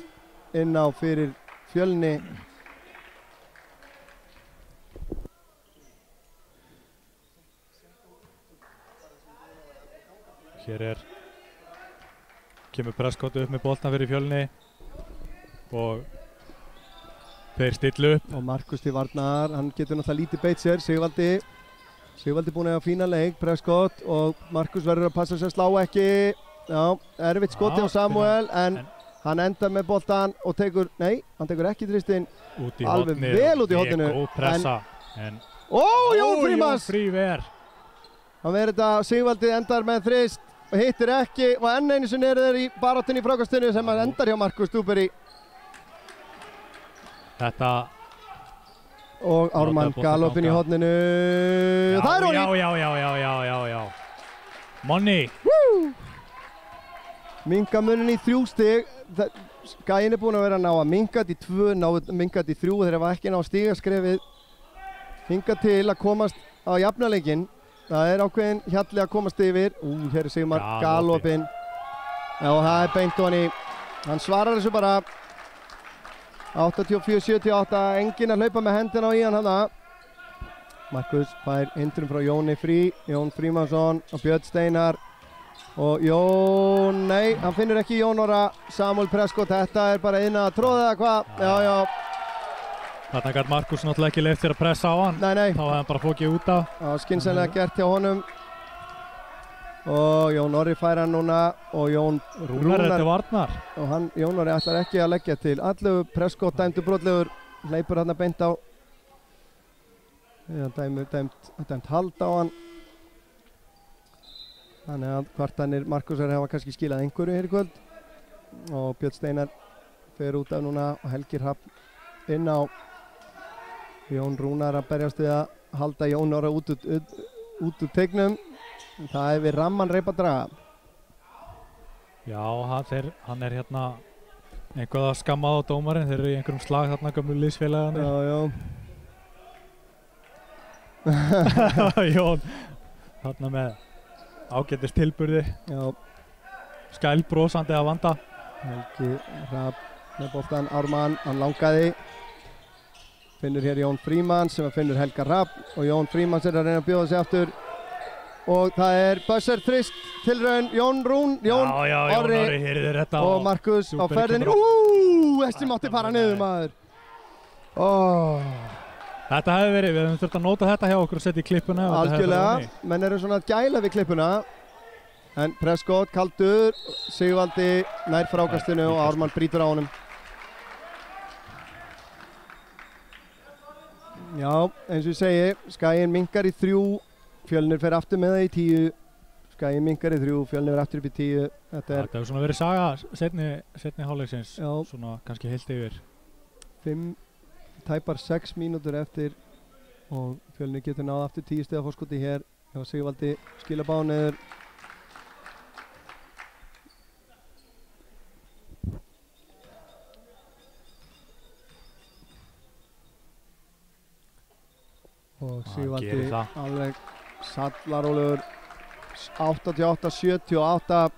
inn á fyrir Fjölni.
Hér kemur Prescott upp með boltan fyrir Fjölni og þeir stillu upp.
Og Markus til varnar, hann getur náttúrulega lítið beitt sér. Sigvaldi búinn að fína leik, Prescott, og Markus verður að passa sér, slá ekki. Já, erfitt skoti á Samuel, en hann endar með boltan og tekur ekki þristinn alveg vel út í horninu.
Góð pressa.
Jón Frímanns! Hann verður þetta, Sigvaldi endar með þrist og hittir ekki, og enn einu sinni þeir í baráttunni í frákastinu sem hann endar hjá Markus Stúberi.
Þetta...
Og Ármann galopinn í horninu. Það er honum!
Já. Money!
Minka munin í 3 stig. Gæin er búinn að vera að ná að minka þetta í 2, minka þetta í 3. Þeir hafa ekki ná stigaskrefið hingað til að komast á jafnaleikinn. Það er ákveðin hjalli að komast yfir. Hér er Sigmar galopinn. Já, það er beint honni. Hann svarar þessu bara. 84-78, enginn að hlaupa með hendina í hann hana. Markus fær hindrun frá Jóni Jón Frímannsson og Björn Steinar. Og Jón, nei, hann finnur ekki Jón Orra. Samuel Prescott, þetta er bara inn að tróða eða hvað? Já.
Þarna gæti Markus náttúrulega ekki leyft sér að pressa á hann.
Nei.
Þá hefði hann bara fókið út af.
Það var skynsamlega gert hjá honum. Og Jón Orri fær hann núna og Jón
Rúnar er til varnar.
Og Jón Orri ætlar ekki að leggja til allegu. Prescott dæmdur brotlegur, hleypur hann beint á. Dæmt hald á hann. Þannig að kvartanir Markusar hafa kannski skilað einhverju hér í kvöld. Og Björn Steinar fer út af núna og Helgi Hrafn inn á. Jón Rúnar að berjast við að halda Jón Orra út úr teignum. Það er við ramman reip að draga.
Já, hann er hérna eitthvað að skamma á dómarinn. Þeir eru í einhverjum slag þarna gömlu liðsfélagarnir. Já. Jón þarna með ágætis tilburði. Já. Skælbrosandi að vanda.
Helgi Hrafn með boltan, Ármann, hann langaði. Finnur hér Jón Frímanns sem finnur Helga Hrafn og Jón Frímanns er að reyna að bjóða sig aftur. Og það er buzzer þrist tilraun Jón Orri og Markus á ferðinni. Þessi mátti fara niður, maður.
Þetta hefði verið, við hefum þurft að nota þetta hjá okkur og setja í klippuna.
Algjörlega, menn eru svona að gæla við klippuna. En Prescott kaldur, Sigvaldi nær frákastinu og Ármann brýtur á honum. Já, eins og ég segi, Skaginn minkar í 3. Fjölnir fer aftur með það í 10. Skaginn minkar í 3, Fjölnir fer aftur upp í 10. Þetta
hefur svona verið saga setni hálfleiksins, svona kannski heilt yfir. 6 mínútur eftir og Fjölnir getur náð aftur 10 stiga forskoti hér. Já, Sigvaldi skila bá niður. Og Sigvaldi alveg
Sallarólur 88-78.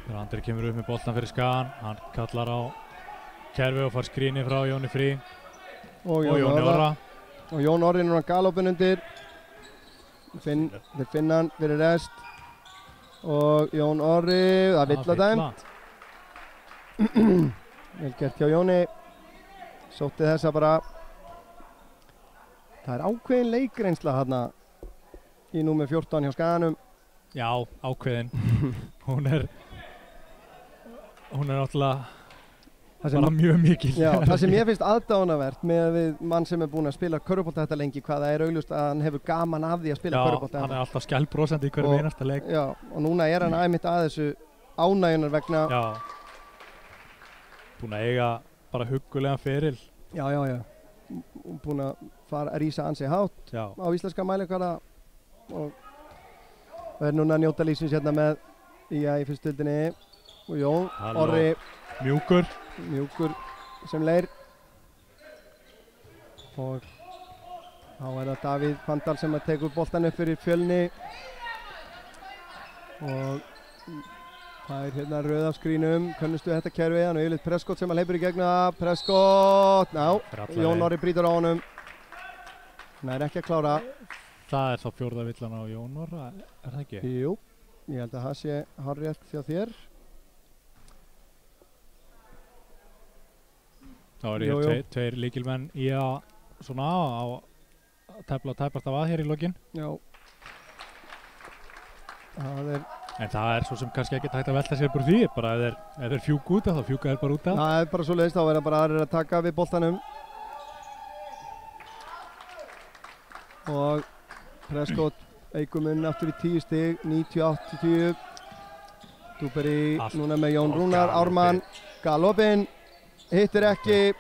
Þegar Andri kemur upp með boltan fyrir Skagan, hann kallar á kerfi og fær skrínið frá Jóni Frí og Jóni Orra.
Og Jón Orri núna galopin undir. Þeir finna hann fyrir rest. Og Jón Orri, það vill að dæmt. Vel gert hjá Jóni. Sótti þessa bara. Það er ákveðin leikreynsla hérna í númer 14 hjá Skaganum.
Já, ákveðin. Hún er náttúrulega bara mjög mikil.
Já, það sem ég finnst aðdáunarvert með við mann sem er búinn að spila körfubolta þetta lengi, hvað það er augljóst að hann hefur gaman af því að spila körfubolta.
Já, hann er alltaf skælbrosandi í hverjum einasta leik.
Já, og núna er hann einmitt að þessu ánægjunar vegna.
Já, búinn að eiga bara huggulegan feril.
Já. Búinn að fara að rísa ansi hátt á íslenska mælikvarða og er núna að njóta lífsins hérna með í fyrstu deildinni. Og Jón Orri mjúkur sem leir og þá er það Davíð Kvandal sem að tekur boltan upp fyrir Fjölni og það er hérna röð af skrínum, kunnustu þetta kerfið, hann er yfirleitt Prescott sem að hleypur í gegna, Prescott, Jón Orri brýtur á honum, hann er ekki að klára.
Það er þá fjórða villan á Jón Orra, er það ekki?
Jú, ég held að það sé hárrétt hjá þér.
Þá eru tveir lykilmenn í að svona á tæpast af að hér í lokin.
Já.
En það er svo sem kannski ekki hægt að velta sér bara því, bara ef þeir fjúka út af, þá fjúka þeir bara út af.
Það er bara svoleiðis, þá er það bara aðrir að taka við boltanum. Og Prescott eigur munn aftur í 10 stig, 90-80. Dúberi núna með Jón Rúnar, Ármann, galopinn. Hittir ekki.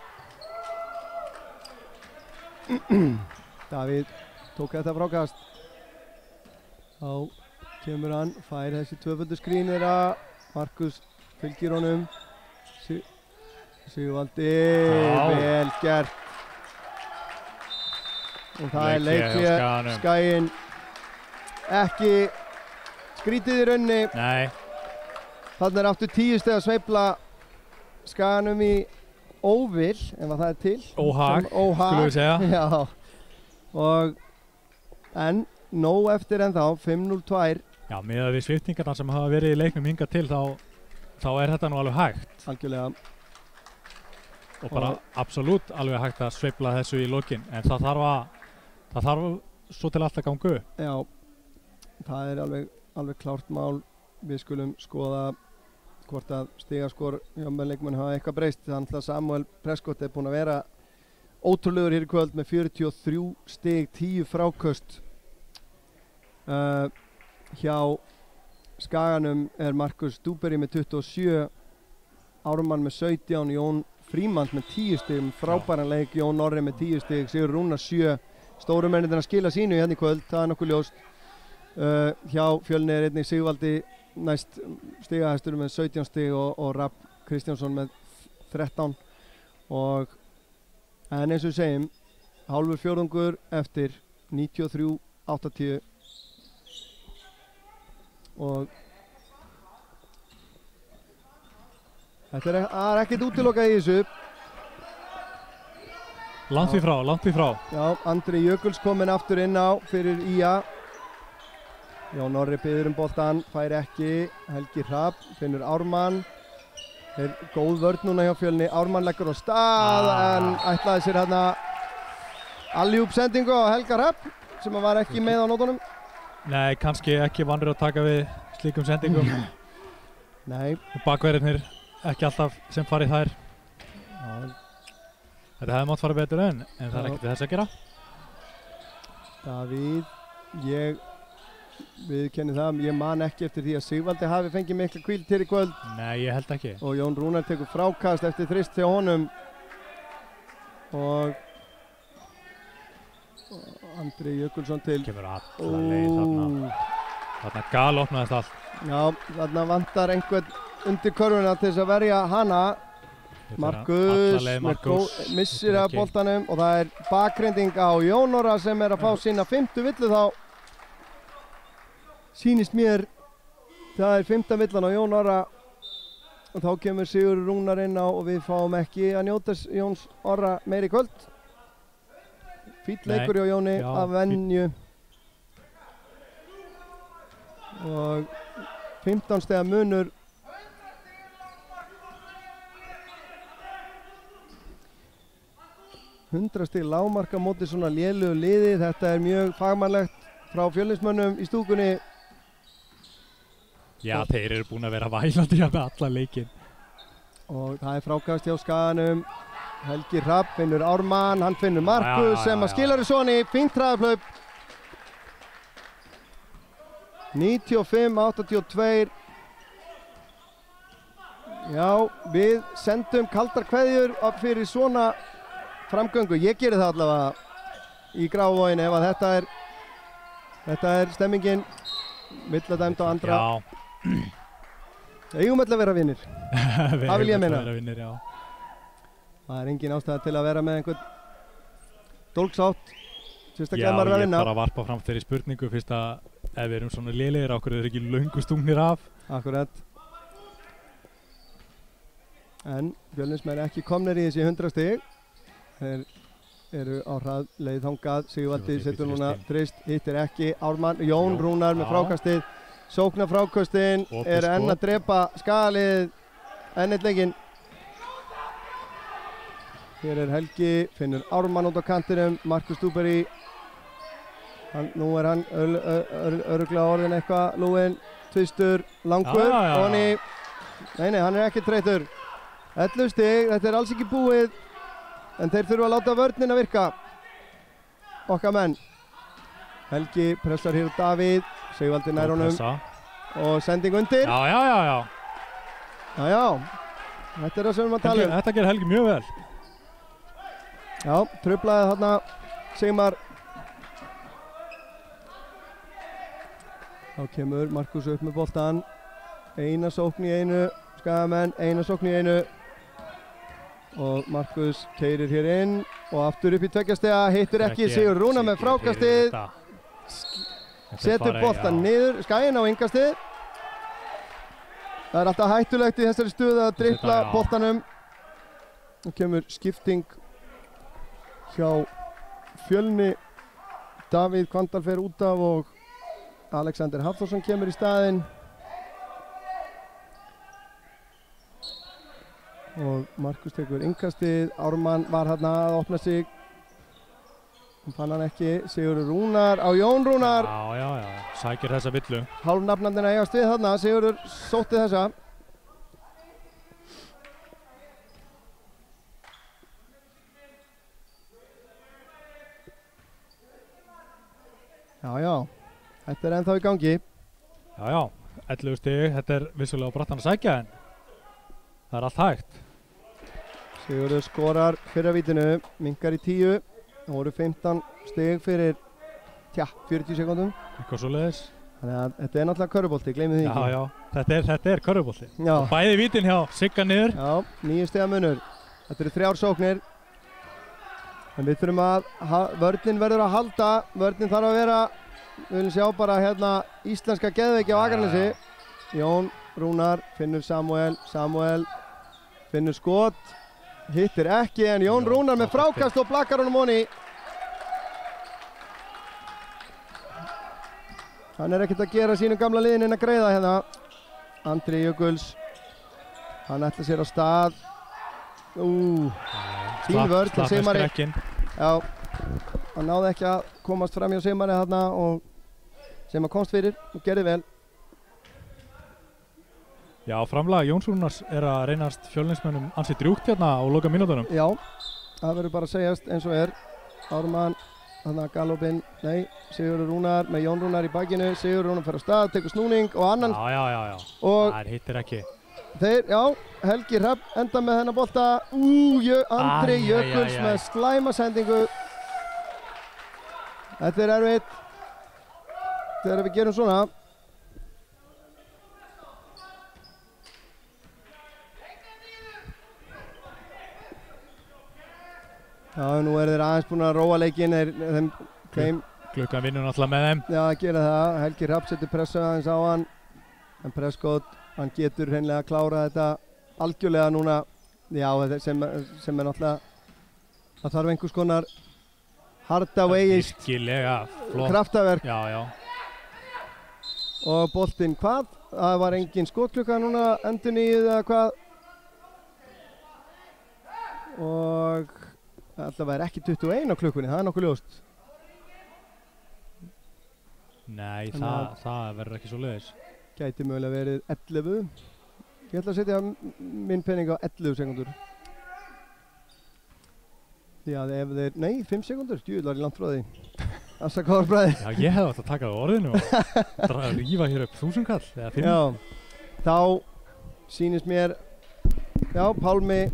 Davíð tók þetta frákast. Þá kemur hann, fær þessi tvöföldu skrínir að Markus fylgir honum. Sigvaldi, vel gert. Og það er leikhlé, Skaginn. Ekki skrítið í raunni.
Nei.
Þarna er aftur 10 stiga sveifla Skaganum í óvill, ef það er til.
Óhag, skulum við segja.
Já, en nóg eftir ennþá, 5-0-2.
Já, með við sviptingarna sem hafa verið í leiknum hingað til, þá er þetta nú alveg hægt.
Algjörlega.
Og bara absolutt alveg hægt að sveifla þessu í lokin, en það þarf svo til allt að ganga upp.
Já, það er alveg klárt mál. Við skulum skoða hvort að stigaskor hjá með leikmenn hafa eitthvað breyst. Þannig að Samuel Prescott er búinn að vera ótrúlegur hér í kvöld með 43 stig, 10 fráköst. Hjá Skaganum er Markus Dúberi með 27, Ármann með 17, Jón Frímann með 10 stig, frábæran leik, Jón Orri með 10 stig, Sigur Rúnar 7. Stóru mennirnir að skila sínu hérna í kvöld, það er nokkuð ljóst. Hjá Fjölni er einnig Sigvaldi næst stigahæstur með 17 stig og Rapp Kristjánsson með 13 en eins og við segjum hálfur fjórðungur eftir 93-80 og þetta er ekkert útilokað í þessu.
Langt í frá.
Já, Andri Jökuls kominn aftur inn á fyrir IA. Jón Orri biður boltan, fær ekki. Helgi Rapp finnur Ármann. Góð vörn núna hjá Fjölni. Ármann leggur á stað en ætlaði sér hérna alley-oop sendingu á Helga Rapp sem var ekki með á nótunum.
Nei, kannski ekki vanur að taka við slíkum sendingum.
Nei.
Bakverðirnir ekki alltaf sem farið þær. Þetta hefði mátt fara betur en það er ekkert við þess að gera.
Davíð, viðurkenni það, ég man ekki eftir því að Sigvaldi hafi fengið mikla hvíld hér í kvöld.
Nei, ég held ekki.
Og Jón Rúnar tekur frákast eftir þrist hjá honum. Og Andri Jökulsson til.
Kemur alla leið þarna. Þarna galopnaðist allt.
Já, þarna vantar einhvern undir körfuna til þess að verja hana. Markus missir af boltanum og það bakgrinding á Jón Orra sem að fá sína 5. villu þá. Sýnist mér það 5. villan á Jón Orra og þá kemur Sigurður Rúnar inn á og við fáum ekki að njóta Jóns Orra meiri kvöld. Fínn leikur hjá Jóni af venju og 15 stiga munur. Hundra stig lágmarka móti svona lélegu liði. Þetta mjög fagmannlegt frá Fjölnismönnum í stúkunni.
Já, þeir eru búin að vera vælandi með alla leikinn.
Og það frákast hjá Skaganum. Helgi Hrafn finnur Ármann, hann finnur Markus sem að skilar í svoni. Fínt hraðaplaup. 95-82. Já, við sendum kaldar kveðjur fyrir svona framgöngu. Ég geri það allavega í Grafarvoginni ef að þetta stemmingin milladæmd á andra.
Já.
Eigum öll að vera vinnir. Það vil ég meina. Það engin ástæða til að vera með einhvern dólksátt. Sérstaklega maður er að vinna.
Já, ég bara varpa fram þeirri spurningu fyrst að ef við erum svona lélegir, okkur eru ekki löngu stungnir af.
Akkurat. En Fjölnismenn ekki komnir í þessi 100 stig. Þeir eru á hraðleið þangað. Sigvaldi setur núna þrist, hittir ekki. Ármann, Jón Rúnar með frákastið. Sóknar frákastin enn að drepa Skagalið enn eitt leikinn. Hér Helgi, finnur Ármann út á kantinum. Markus Dúberi. Nú hann örugglega orðin eitthvað lúinn. Tvistur, langur. Nei, hann ekki þreyttur. 11 stig, þetta alls ekki búið. En þeir þurfa að láta vörnin að virka. Okkar menn. Helgi pressar hér Davíð. Sigvaldi nær honum og sending undir.
Já.
Þetta það sem við erum að tala um.
Þetta gerir Helgi mjög vel.
Já, truflaði þarna Sigmar. Þá kemur Markus upp með boltan. Eina sókn í einu, Skagamenn, eina sókn í einu. Og Markus keyrir hér inn og aftur upp í 2 stiga, hittir ekki. Sigurður Rúnar með frákastið. Setur boltan niður, Skaginn á yngastið. Það alltaf hættulegt í þessari stöðu að dribbla boltanum. Nú kemur skipting hjá Fjölni. Davíð Kvandal fer út af og Alexander Hafþórsson kemur í staðinn. Og Markus tekur yngastið. Ármann var hérna að opna sig. Fann hann ekki, Sigurður Rúnar á Jón Rúnar.
Já, sækir þessa villu.
Hálfnafnarnir að eigast við þarna, Sigurður sótti þessa. Já, þetta ennþá í gangi.
Já, 11 stig, þetta vissulega á brattan að sækja en það allt hægt.
Sigurður skorar fyrra vítinu, minkar í 10. Það voru 15 stig fyrir 40 sekúndum.
Eitthvað svoleiðis.
Þannig að þetta náttúrulega körfubolti, gleymið því ekki.
Já, þetta er körfubolti. Bæði vítin hjá Sigga niður.
Já, 9 stiga munur. Þetta eru 3 sóknir. En við þurfum að, vörnin verður að halda. Vörnin þarf að vera, við viljum sjá bara hérna íslenska geðveiki á Akranesi. Jón Rúnar finnur Samuel finnur skot. Hittir ekki en Jón Rúnar með frákast og blakkar honum honi. Hann ekkert að gera sínum gamla liðin inn að greiða hérna. Andri Jökuls. Hann ætla sér á stað. Fín vörn til Sigmari. Já, hann náði ekki að komast fram hjá Sigmari þarna og sem að komst fyrir og gerði vel.
Já, framlag Jóns Rúnars að reynast Fjölnismönnum ansi drjúgt hérna á loka mínútunum.
Já, það verður bara að segjast eins og Ármann, þarna galopinn, Sigurður Rúnar með Jón Rúnar í bakinu. Sigurður Rúnar fer á stað, tekur snúning og annan.
Já.
Og
það hittir ekki.
Helgi Hrafn enda með þennan bolta. Andri Jökuls með slæma sendingu. Þetta erfitt. Þegar við gerum svona. Já, nú þeir aðeins búin að róa leikinn,
Klukkan vinnur náttúrulega með þeim.
Já, að gera það. Helgi Hrafn setur pressu aðeins á hann. En Prescott, hann getur hreinlega að klára þetta algjörlega núna. Já, sem er náttúrulega, það þarf einhvers konar hardawayist kraftaverk.
Já, já.
Og boltinn hvað? Það var engin skotklukka núna, endurnýjuð eða hvað? Og alltaf er ekki 21 á klukkunni, það er nokkuð ljóst.
Nei, það verður ekki svo leiðis.
Gæti mögulega verið 11. Ég ætla að setja minn penning á 11 sekundur. Já, ef þeir... Nei, 5 sekundur. Djúvill var ég langt frá því. Afsakaður bræði.
Já, ég hefði átt að taka það orðinu og rífa hér upp 1000 kall eða 5.
Já, þá sýnist mér... Já, Pálmi,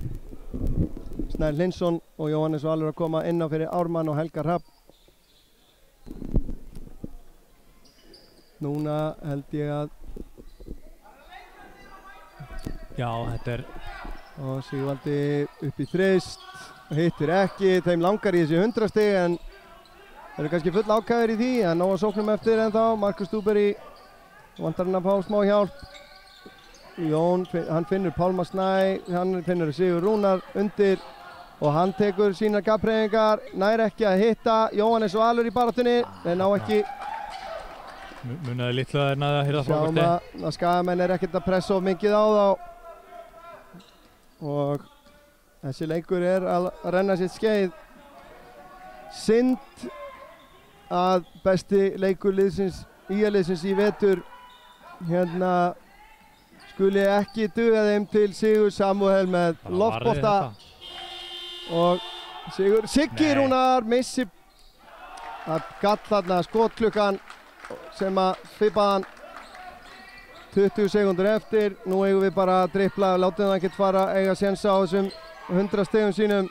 Snær Hlynsson og Jóhannes Valur að koma inn á fyrir Ármann og Helga Hrafn. Núna held ég að...
Já, þetta er...
Og Sigvaldi upp í þrist, hittir ekki, þeim langar í þessi 100 stig en þeir eru kannski full ákæður í því, en nóga sóknum eftir en þá, Markus Dúberi vantar hann að fá smá hjálp. Jón, hann finnur Pálma Snæ, hann finnur Sigur Rúnar undir og hann tekur sínar gafnreyfingar, nær ekki að hitta, Jóhannes Valur í baráttunni, en ná ekki...
Munaði litlu að þeir næði að hirða
frábærti. Sjáum að Skagamenn er ekkert að pressa of mikið á þá. Og þessi leikur er að renna sitt skeið. Synd að besti leikur liðsins í vetur hérna skuli ekki duga þeim til Sigur Samúel með loftbolta. Og Siggi Rúnar missir að gall þarna skotklukkan sem að fipaði hann 20 sekundur eftir. Nú eigum við bara að dribbla, látum það ekkert fara eiga sénsa á þessum 100 stigum sínum.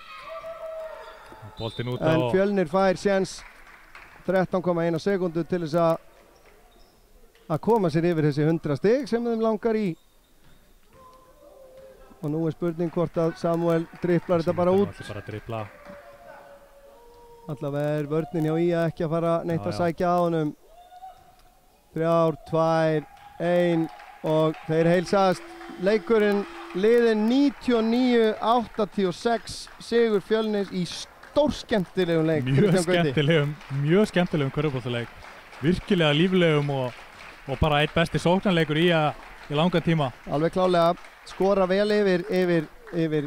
Boltinn út
en Fjölnir fær séns 13,1 sekundu til þess að koma sér yfir þessi 100 stig sem þeim langar í. Og nú er spurning hvort að Samuel dribblar þetta bara út. Allavega er vörnin hjá Ía ekki að fara neitt að sækja á honum. 3, 2, 1 og þeir heilsast. Leikurinn liðin 99-86 sigur Fjölnis í stórskemmtilegum leik.
Mjög skemmtilegum körfuboltaleik. Virkilega líflegum og bara eitt besti sóknarleikur í langan tíma.
Alveg klálega, skora vel yfir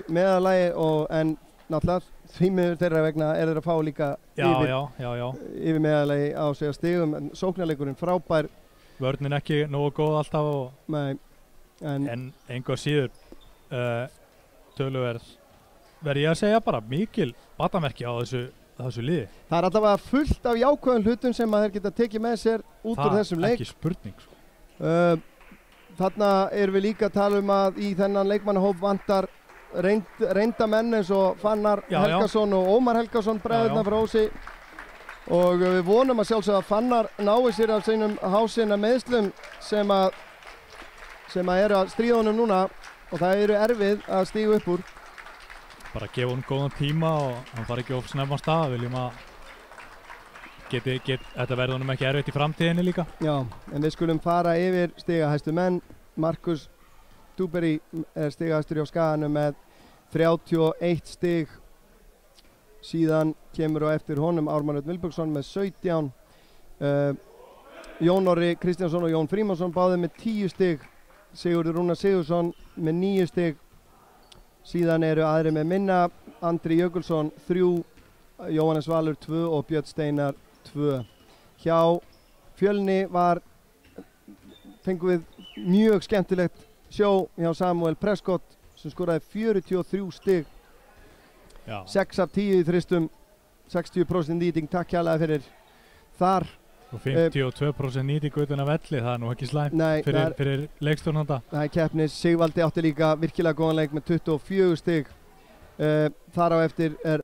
meðalagi en náttúrulega því miður þeirra vegna þeir að fá líka yfir meðalagi á sig að stigum. Sóknarleikurinn frábær.
Vörnin ekki nógu góð alltaf
Nei,
en engu síður töluverð verð ég að segja bara mikil batamerki á þessu liði.
Það er allavega fullt af jákvæðum hlutum sem að þeir geta tekið með sér út úr þessum leik.
Það er ekki spurning.
Þarna erum við líka að tala að í þennan leikmannahóp vantar reynda menn eins og Fannar Helgason og Ómar Helgason bræðurna frá Ósi. Og við vonum að sjálfsögða að Fannar nái sér af sínum hásina meðslum sem að eru að stríða honum núna og það eru erfið að stíga upp úr.
Bara gefa honum góðan tíma og hann fari ekki of snemma á stað. Viljum að þetta verði honum ekki erfitt í framtíðinni líka.
Já, en við skulum fara yfir stigahæstu menn. Markus Dúberi er stigahæstur hjá Skaganum með 31 stig. Síðan kemur á eftir honum Ármann Örn Vilbergsson með 17. Jón Orri Kristjánsson og Jón Frímannsson báðir með 10 stig. Sigurður Rúnar Sigursson með 9 stig. Síðan eru aðri með minna. Andri Jökulsson 3, Jóhannes Valur 2 og Björn Steinar 2. Hjá Fjölni fengum við mjög skemmtilegt sjó hjá Samuel Prescott sem skoraði 43 stig. 6 af 10 í þristum, 60% nýting, takk hérlega fyrir þar.
Og 52% nýting utan af velli, það er nú ekki slæmt fyrir leikstjórnanda.
Það er keppnis, Sigvaldi átti líka virkilega góðan leik með 24 stig. Þar á eftir er